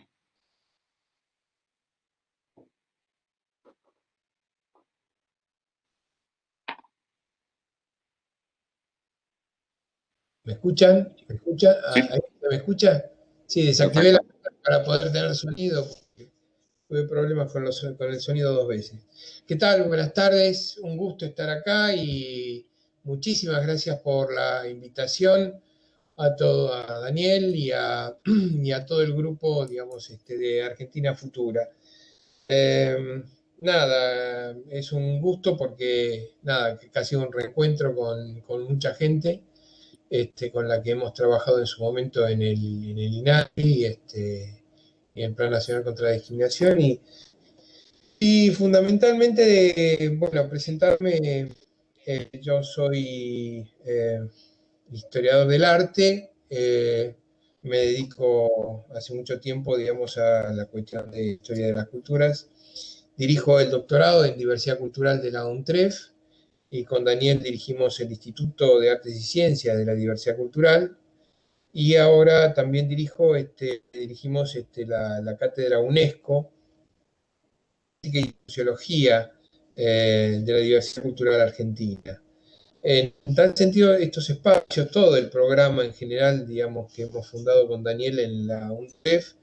¿Me escuchan? ¿Me escucha? Sí. ¿Me escucha? Sí, desactivé la cámara para poder tener sonido. Tuve problemas con el sonido 2 veces. ¿Qué tal? Buenas tardes. Un gusto estar acá y muchísimas gracias por la invitación a Daniel y a todo el grupo, digamos, de Argentina Futura. Nada, es un gusto porque, nada, casi un reencuentro con mucha gente. Con la que hemos trabajado en su momento en el INADI y el Plan Nacional contra la Discriminación. Y fundamentalmente, bueno, presentarme, yo soy historiador del arte, me dedico hace mucho tiempo, digamos, a la cuestión de historia de las culturas, dirijo el doctorado en diversidad cultural de la UNTREF, y con Daniel dirigimos el Instituto de Artes y Ciencias de la Diversidad Cultural, y ahora también dirigimos la cátedra UNESCO y Sociología de la Diversidad Cultural Argentina. En tal sentido, estos espacios, todo el programa en general, digamos, que hemos fundado con Daniel en la UNTREF,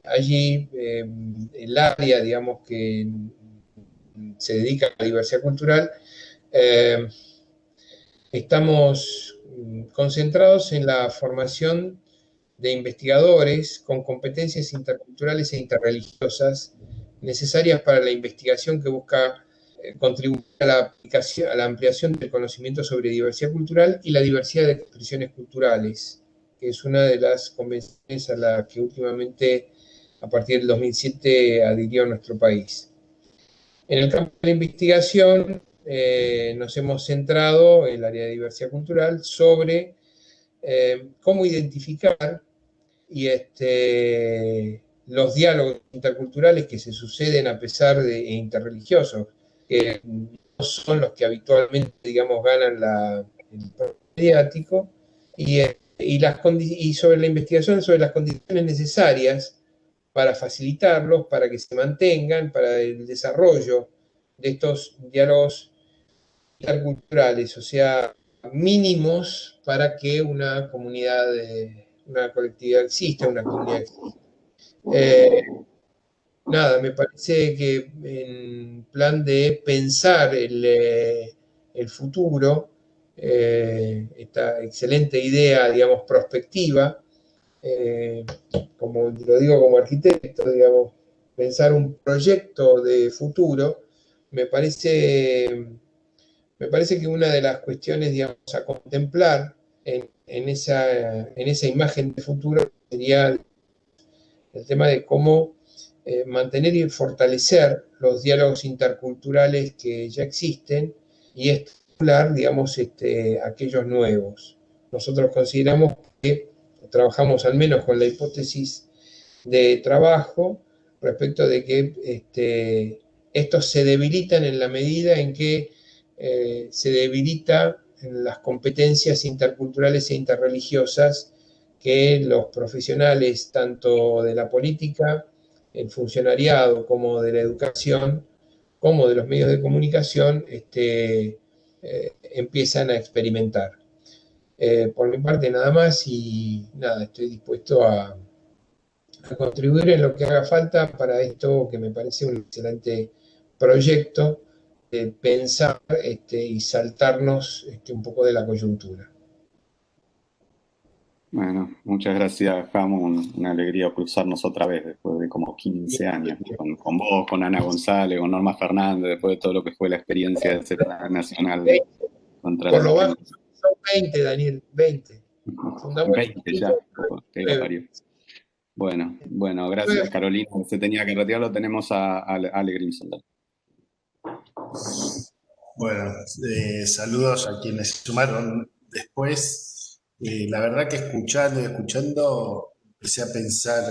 allí el área, digamos, que se dedica a la diversidad cultural, estamos concentrados en la formación de investigadores con competencias interculturales e interreligiosas necesarias para la investigación que busca contribuir a la ampliación del conocimiento sobre diversidad cultural y la diversidad de expresiones culturales, que es una de las convenciones a la que últimamente, a partir del 2007, adhirió nuestro país. En el campo de la investigación, nos hemos centrado en el área de diversidad cultural sobre cómo identificar los diálogos interculturales que se suceden a pesar de interreligiosos, que no son los que habitualmente, digamos, ganan el mediático, y sobre la investigación sobre las condiciones necesarias para facilitarlos, para que se mantengan, para el desarrollo de estos diálogos interculturales, o sea, mínimos para que una comunidad, una colectividad exista, una comunidad exista. Nada, me parece que en plan de pensar el futuro, esta excelente idea, digamos, prospectiva, como lo digo como arquitecto, digamos, pensar un proyecto de futuro, me parece que una de las cuestiones, digamos, a contemplar en esa imagen de futuro sería el tema de cómo mantener y fortalecer los diálogos interculturales que ya existen y estimular, digamos, aquellos nuevos. Nosotros consideramos que trabajamos al menos con la hipótesis de trabajo respecto de que estos se debilitan en la medida en que se debilita en las competencias interculturales e interreligiosas que los profesionales, tanto de la política, el funcionariado, como de la educación, como de los medios de comunicación, empiezan a experimentar. Por mi parte nada más, y nada, estoy dispuesto a contribuir en lo que haga falta para esto que me parece un excelente proyecto de pensar y saltarnos un poco de la coyuntura. Bueno, muchas gracias, Jamón. Una alegría cruzarnos otra vez después de como 15 años, ¿no? Con vos, con Ana González, con Norma Fernández, después de todo lo que fue la experiencia del Centro Nacional contra Por la lo bajo son 20, Daniel, 20. 20 ya. Bueno, gracias, Carolina. Se tenía que retirarlo. Tenemos a Ale Grimson. Bueno, saludos a quienes se sumaron después. La verdad que escuchando, empecé a pensar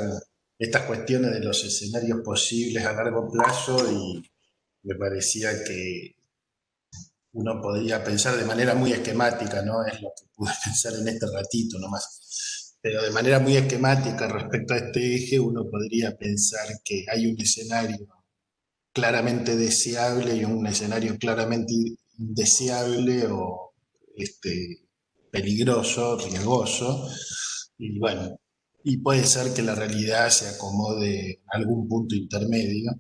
estas cuestiones de los escenarios posibles a largo plazo y me parecía que uno podría pensar de manera muy esquemática, ¿no? Es lo que pude pensar en este ratito nomás. Pero de manera muy esquemática respecto a este eje, uno podría pensar que hay un escenario claramente deseable y un escenario claramente indeseable o peligroso, riesgoso, y bueno, y puede ser que la realidad se acomode en algún punto intermedio,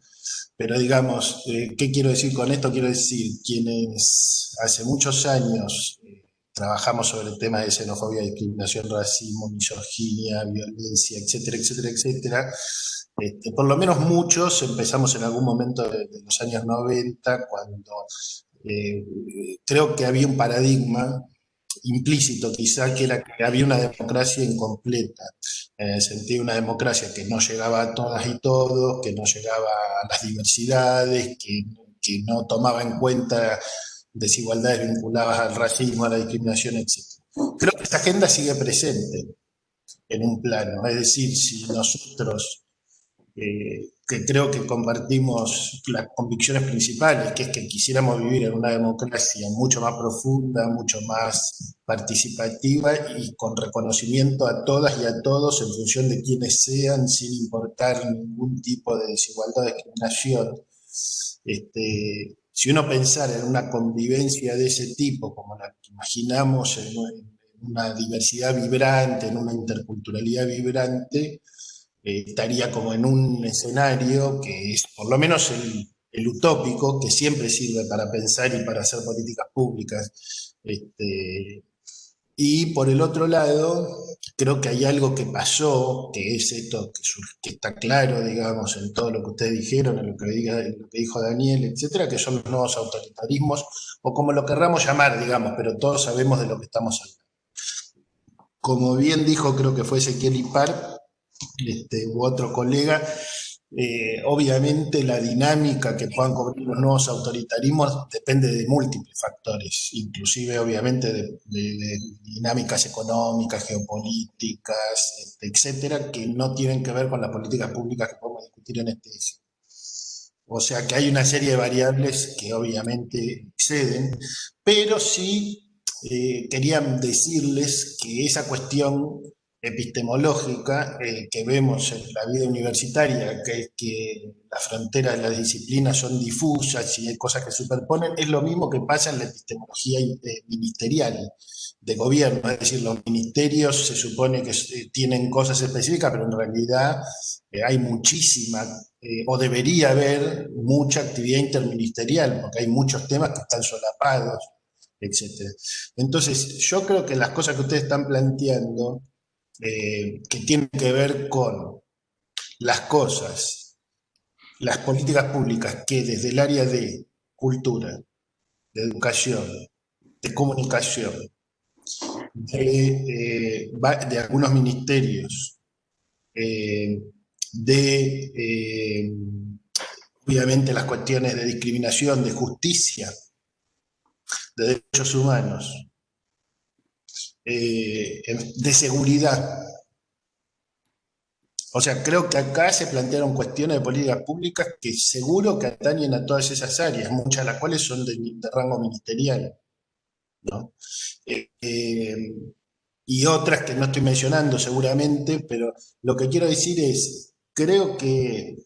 pero digamos, ¿qué quiero decir con esto? Quiero decir, quienes hace muchos años trabajamos sobre el tema de xenofobia, discriminación, racismo, misoginia, violencia, etcétera, etcétera, etcétera, por lo menos muchos empezamos en algún momento de los años 90, cuando creo que había un paradigma implícito quizá, que era que había una democracia incompleta, en el sentido de una democracia que no llegaba a todas y todos, que no llegaba a las diversidades, que no tomaba en cuenta desigualdades vinculadas al racismo, a la discriminación, etc. Creo que esta agenda sigue presente en un plano, es decir, si nosotros que creo que compartimos las convicciones principales, que es que quisiéramos vivir en una democracia mucho más profunda, mucho más participativa y con reconocimiento a todas y a todos en función de quienes sean, sin importar ningún tipo de desigualdad o discriminación. Si uno pensara en una convivencia de ese tipo, como la que imaginamos, en una diversidad vibrante, en una interculturalidad vibrante, estaría como en un escenario que es por lo menos el utópico, que siempre sirve para pensar y para hacer políticas públicas. Y por el otro lado, creo que hay algo que pasó, que es esto que está claro, digamos, en todo lo que ustedes dijeron, en lo que dijo Daniel, etcétera, que son los nuevos autoritarismos, o como lo querramos llamar, digamos, pero todos sabemos de lo que estamos hablando. Como bien dijo, creo que fue Ezequiel Ipar, u otro colega, obviamente la dinámica que puedan cubrir los nuevos autoritarismos depende de múltiples factores, inclusive obviamente de dinámicas económicas, geopolíticas, etcétera, que no tienen que ver con las políticas públicas que podemos discutir en este eje. O sea que hay una serie de variables que obviamente exceden, pero sí querían decirles que esa cuestión epistemológica que vemos en la vida universitaria, que es que las fronteras de las disciplinas son difusas y hay cosas que superponen, es lo mismo que pasa en la epistemología ministerial de gobierno, es decir, los ministerios se supone que tienen cosas específicas, pero en realidad hay muchísima, o debería haber mucha actividad interministerial, porque hay muchos temas que están solapados, etc. Entonces, yo creo que las cosas que ustedes están planteando, que tienen que ver con las cosas, las políticas públicas que desde el área de cultura, de educación, de comunicación, de algunos ministerios, obviamente las cuestiones de discriminación, de justicia, de derechos humanos, de seguridad. O sea, creo que acá se plantearon cuestiones de políticas públicas que seguro que atañen a todas esas áreas, muchas de las cuales son de rango ministerial, ¿no? Y otras que no estoy mencionando seguramente, pero lo que quiero decir es, creo que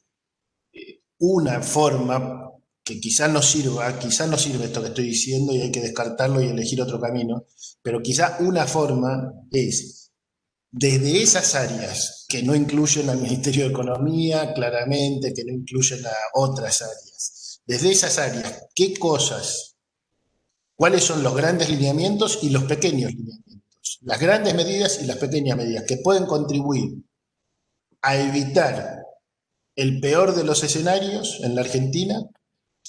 una forma que quizás no sirve esto que estoy diciendo y hay que descartarlo y elegir otro camino, pero quizás una forma es, desde esas áreas que no incluyen al Ministerio de Economía, claramente, que no incluyen a otras áreas, desde esas áreas, ¿qué cosas, cuáles son los grandes lineamientos y los pequeños lineamientos? Las grandes medidas y las pequeñas medidas que pueden contribuir a evitar el peor de los escenarios en la Argentina,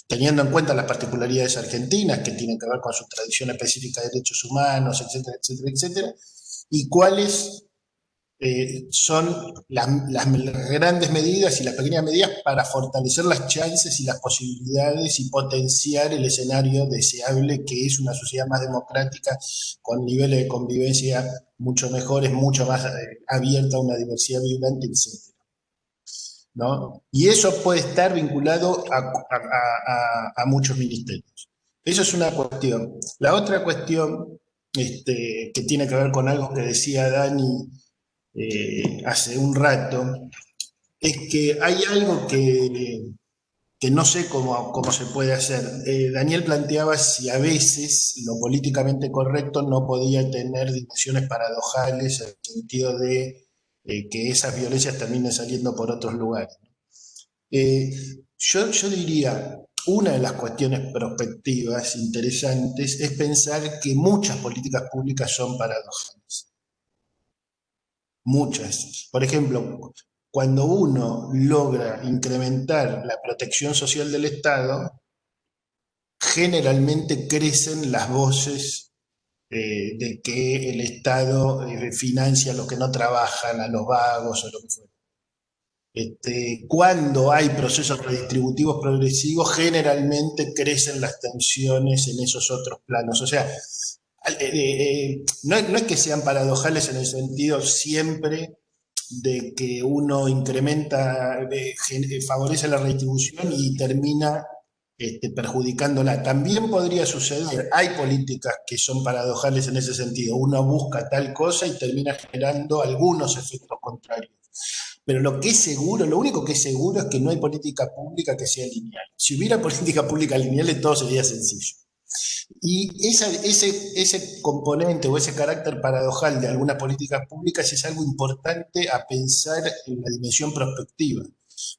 teniendo en cuenta las particularidades argentinas que tienen que ver con su tradición específica de derechos humanos, etcétera, etcétera, etcétera, y cuáles son las grandes medidas y las pequeñas medidas para fortalecer las chances y las posibilidades y potenciar el escenario deseable que es una sociedad más democrática, con niveles de convivencia mucho mejores, mucho más abierta a una diversidad vibrante, etc. ¿no? Y eso puede estar vinculado a muchos ministerios. Eso es una cuestión. La otra cuestión que tiene que ver con algo que decía Dani hace un rato, es que hay algo que no sé cómo se puede hacer. Daniel planteaba si a veces lo políticamente correcto no podía tener dimensiones paradojales en el sentido de que esas violencias terminen saliendo por otros lugares. Yo diría, una de las cuestiones prospectivas interesantes es pensar que muchas políticas públicas son paradojales. Muchas. Por ejemplo, cuando uno logra incrementar la protección social del Estado, generalmente crecen las voces de que el Estado financia a los que no trabajan, a los vagos o lo que fuera. Cuando hay procesos redistributivos progresivos, generalmente crecen las tensiones en esos otros planos. O sea, no es que sean paradojales en el sentido siempre de que uno incrementa, favorece la redistribución y termina perjudicándola. También podría suceder, hay políticas que son paradojales en ese sentido. Uno busca tal cosa y termina generando algunos efectos contrarios. Pero lo que es seguro, lo único que es seguro es que no hay política pública que sea lineal. Si hubiera política pública lineal, todo sería sencillo. Y ese componente o ese carácter paradojal de algunas políticas públicas es algo importante a pensar en la dimensión prospectiva,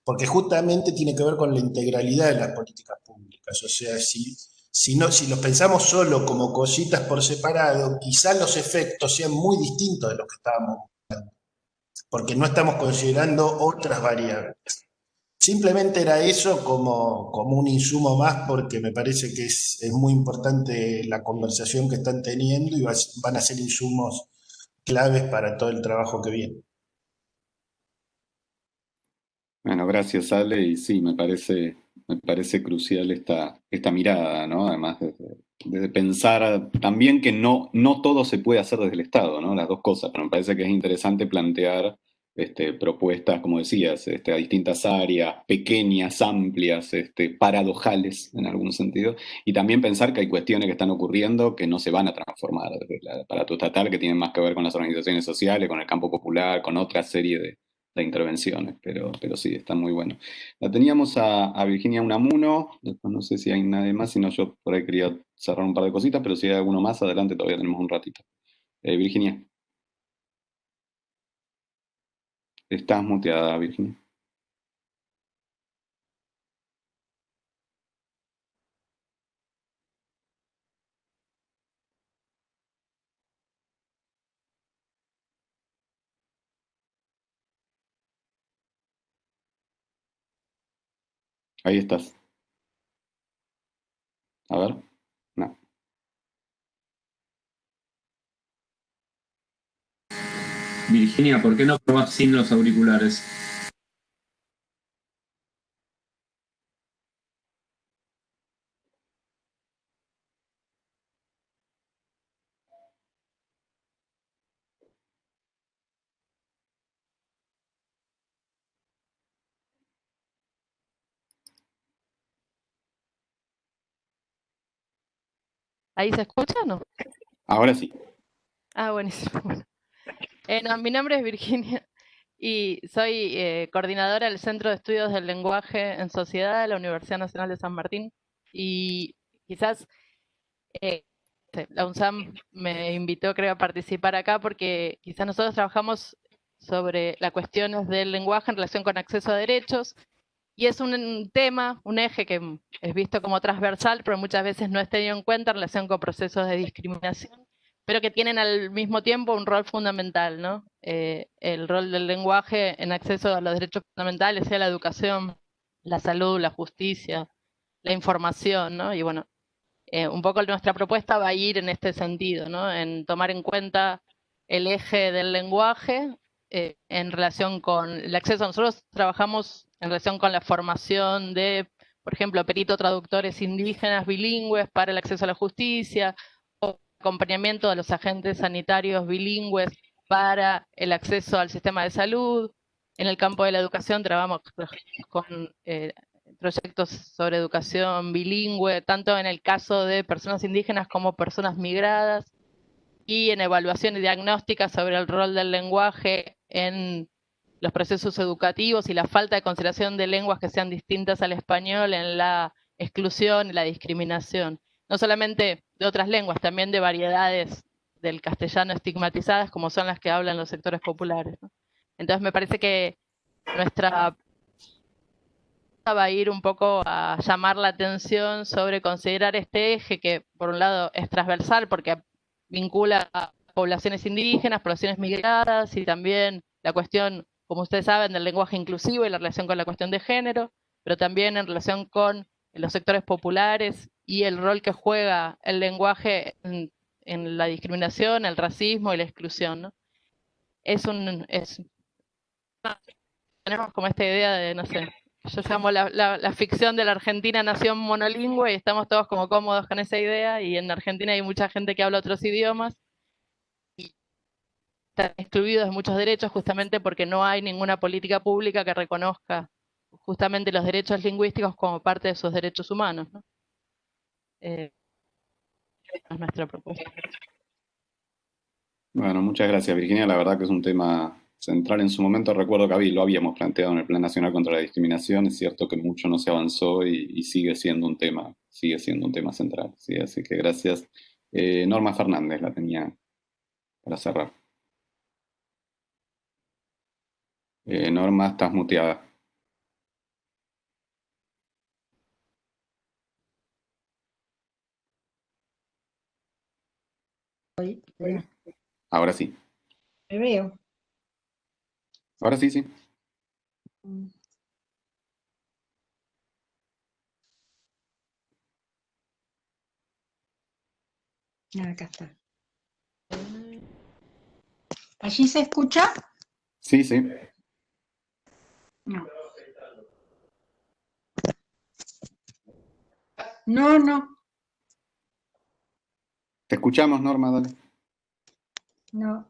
porque justamente tiene que ver con la integralidad de las políticas públicas. O sea, si los pensamos solo como cositas por separado, quizás los efectos sean muy distintos de los que estábamos buscando, porque no estamos considerando otras variables. Simplemente era eso como un insumo más, porque me parece que es muy importante la conversación que están teniendo y van a ser insumos claves para todo el trabajo que viene. Bueno, gracias, Ale, y sí, me parece crucial esta mirada, ¿no? Además, desde pensar también que no todo se puede hacer desde el Estado, ¿no? Las dos cosas, pero me parece que es interesante plantear propuestas, como decías, a distintas áreas, pequeñas, amplias, paradojales en algún sentido, y también pensar que hay cuestiones que están ocurriendo que no se van a transformar desde el aparato estatal, que tienen más que ver con las organizaciones sociales, con el campo popular, con otra serie de intervenciones, pero sí, está muy bueno. La teníamos a Virginia Unamuno, después no sé si hay nadie más, si no yo por ahí quería cerrar un par de cositas, pero si hay alguno más, adelante, todavía tenemos un ratito. Virginia. Estás muteada, Virginia. Ahí estás. A ver. No. Virginia, ¿por qué no probás sin los auriculares? ¿Ahí se escucha o no? Ahora sí. Ah, buenísimo. No, mi nombre es Virginia y soy coordinadora del Centro de Estudios del Lenguaje en Sociedad de la Universidad Nacional de San Martín. Y quizás la UNSAM me invitó, creo, a participar acá porque quizás nosotros trabajamos sobre las cuestiones del lenguaje en relación con acceso a derechos. Y es un tema, un eje que es visto como transversal, pero muchas veces no es tenido en cuenta en relación con procesos de discriminación, pero que tienen al mismo tiempo un rol fundamental, ¿no? El rol del lenguaje en acceso a los derechos fundamentales, sea la educación, la salud, la justicia, la información, ¿no? Y bueno, un poco nuestra propuesta va a ir en este sentido, ¿no? En tomar en cuenta el eje del lenguaje en relación con el acceso. Nosotros trabajamos en relación con la formación de, por ejemplo, peritos traductores indígenas bilingües para el acceso a la justicia, o acompañamiento de los agentes sanitarios bilingües para el acceso al sistema de salud, En el campo de la educación trabajamos con proyectos sobre educación bilingüe, tanto en el caso de personas indígenas como personas migradas, y en evaluación y diagnóstica sobre el rol del lenguaje en los procesos educativos y la falta de consideración de lenguas que sean distintas al español en la exclusión y la discriminación. No solamente de otras lenguas, también de variedades del castellano estigmatizadas, como son las que hablan los sectores populares, ¿no? Entonces me parece que nuestra va a ir un poco a llamar la atención sobre considerar este eje que, por un lado, es transversal porque vincula a poblaciones indígenas, poblaciones migradas y también la cuestión, como ustedes saben, del lenguaje inclusivo y la relación con la cuestión de género, pero también en relación con los sectores populares y el rol que juega el lenguaje en la discriminación, el racismo y la exclusión, ¿no? Tenemos como esta idea de, no sé, yo llamo la ficción de la Argentina nación monolingüe y estamos todos como cómodos con esa idea, y en Argentina hay mucha gente que habla otros idiomas y están excluidos de muchos derechos justamente porque no hay ninguna política pública que reconozca justamente los derechos lingüísticos como parte de sus derechos humanos, ¿no? Es nuestra propuesta. Bueno, muchas gracias, Virginia. La verdad que es un tema central en su momento. Recuerdo que lo habíamos planteado en el Plan Nacional contra la Discriminación. Es cierto que mucho no se avanzó y sigue siendo un tema central. ¿Sí? Así que gracias. Norma Fernández la tenía para cerrar. Norma, estás muteada. Ahora sí. Me veo. Ahora sí, sí. Acá está. ¿Allí se escucha? Sí, sí. No. No, no. Te escuchamos, Norma, dale. No.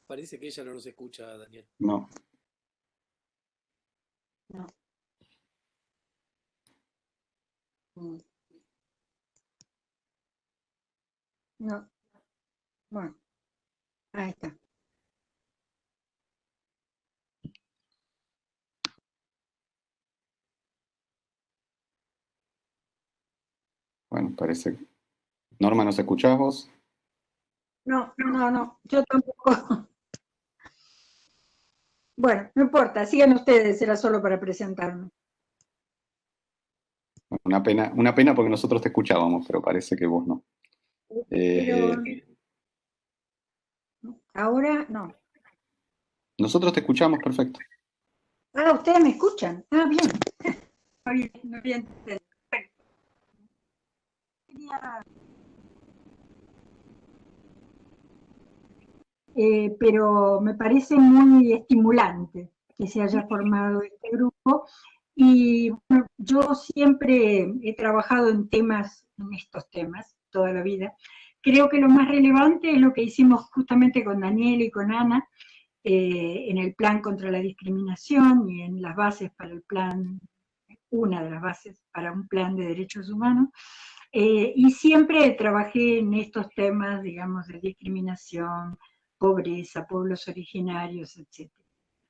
Parece que ella no nos escucha, Daniel. No. No. No. Bueno. Ahí está. Bueno, parece que... Norma, ¿nos escuchás vos? No, no, no. Yo tampoco. Bueno, no importa. Sigan ustedes. Era solo para presentarme. Una pena porque nosotros te escuchábamos, pero parece que vos no. Pero ahora no. Nosotros te escuchamos perfecto. Ah, ustedes me escuchan. Ah, bien. No había entendido. Perfecto. Pero me parece muy estimulante que se haya formado este grupo. Y bueno, yo siempre he trabajado en estos temas, toda la vida. Creo que lo más relevante es lo que hicimos justamente con Daniel y con Ana, en el plan contra la discriminación y en las bases para el plan, una de las bases para un plan de derechos humanos. Y siempre trabajé en estos temas, digamos, de discriminación, pobreza, pueblos originarios, etc.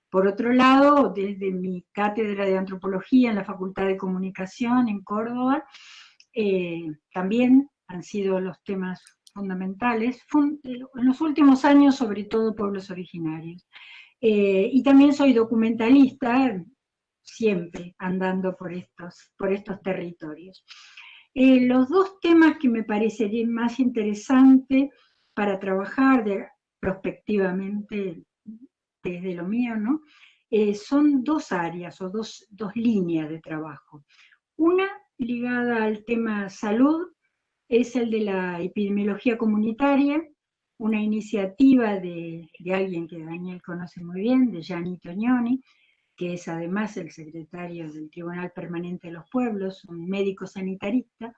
Por otro lado, desde mi cátedra de antropología en la Facultad de Comunicación en Córdoba, también han sido los temas fundamentales, en los últimos años sobre todo pueblos originarios. Y también soy documentalista, siempre andando por estos territorios. Los dos temas que me parecerían más interesantes para trabajar prospectivamente desde lo mío, ¿no? Son dos áreas o dos líneas de trabajo. Una ligada al tema salud es el de la epidemiología comunitaria, una iniciativa de alguien que Daniel conoce muy bien, de Gianni Tognoni, que es además el secretario del Tribunal Permanente de los Pueblos, un médico sanitarista,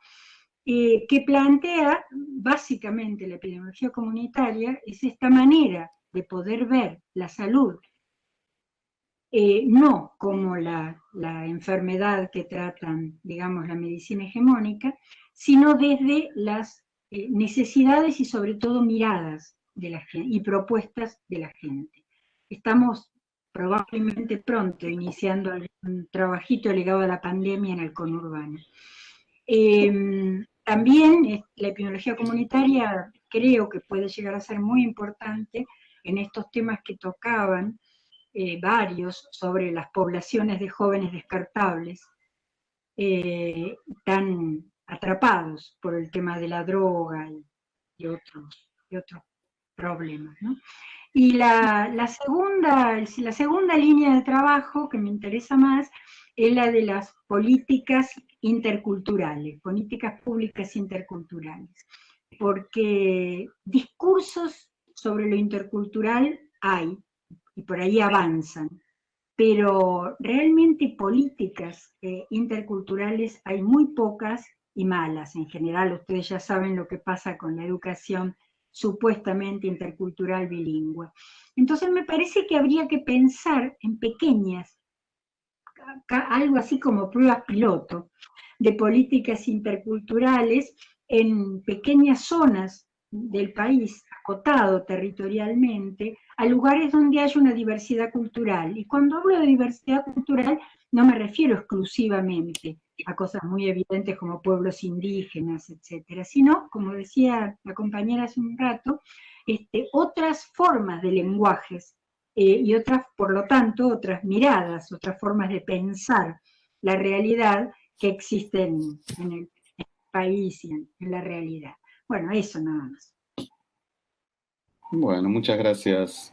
que plantea básicamente la epidemiología comunitaria, es esta manera de poder ver la salud no como la enfermedad que tratan, digamos, la medicina hegemónica, sino desde las necesidades y sobre todo miradas de la gente y propuestas de la gente. Estamos probablemente pronto iniciando un trabajito ligado a la pandemia en el conurbano. También la epidemiología comunitaria creo que puede llegar a ser muy importante en estos temas que tocaban varios sobre las poblaciones de jóvenes descartables, tan atrapados por el tema de la droga y otros problemas, ¿no? Y la segunda línea de trabajo que me interesa más es la de las políticas interculturales, políticas públicas interculturales, porque discursos sobre lo intercultural hay, y por ahí avanzan, pero realmente políticas interculturales hay muy pocas y malas. En general, ustedes ya saben lo que pasa con la educación supuestamente intercultural bilingüe. Entonces me parece que habría que pensar en pequeñas, algo así como pruebas piloto, de políticas interculturales en pequeñas zonas del país, acotado territorialmente, a lugares donde haya una diversidad cultural. Y cuando hablo de diversidad cultural, no me refiero exclusivamente a cosas muy evidentes como pueblos indígenas, etcétera, sino, como decía la compañera hace un rato, otras formas de lenguajes y otras, por lo tanto, otras miradas, otras formas de pensar la realidad que existen en el país y en la realidad. Bueno, eso nada más. Bueno, muchas gracias,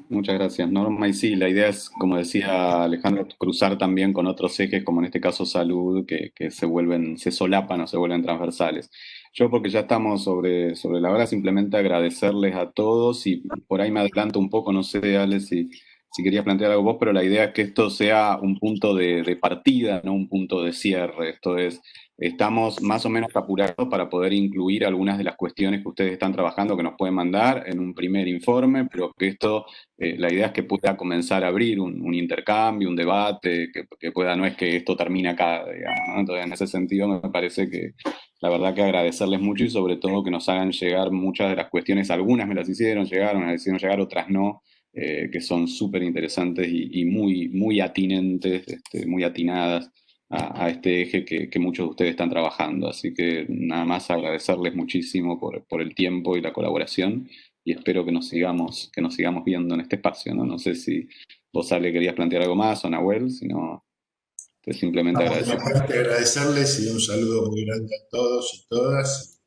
Norma. Y sí, la idea es, como decía Alejandro, cruzar también con otros ejes, como en este caso salud, que se solapan o se vuelven transversales. Yo, porque ya estamos sobre la hora, simplemente agradecerles a todos y por ahí me adelanto un poco, no sé, Ale, si querías plantear algo vos, pero la idea es que esto sea un punto de partida, no un punto de cierre. Esto es, estamos más o menos apurados para poder incluir algunas de las cuestiones que ustedes están trabajando, que nos pueden mandar en un primer informe, pero que esto, la idea es que pueda comenzar a abrir un intercambio, un debate, que pueda, no es que esto termine acá, digamos, ¿no? Entonces, en ese sentido, me parece que la verdad que agradecerles mucho y sobre todo que nos hagan llegar muchas de las cuestiones, algunas me las hicieron llegar, otras no, que son súper interesantes y muy atinentes, muy atinadas a este eje que muchos de ustedes están trabajando. Así que nada más agradecerles muchísimo por el tiempo y la colaboración y espero que nos sigamos viendo en este espacio, ¿no? No sé si vos, Ale, querías plantear algo más o Nahuel, si no, simplemente agradecer. Agradecerles y un saludo muy grande a todos y todas.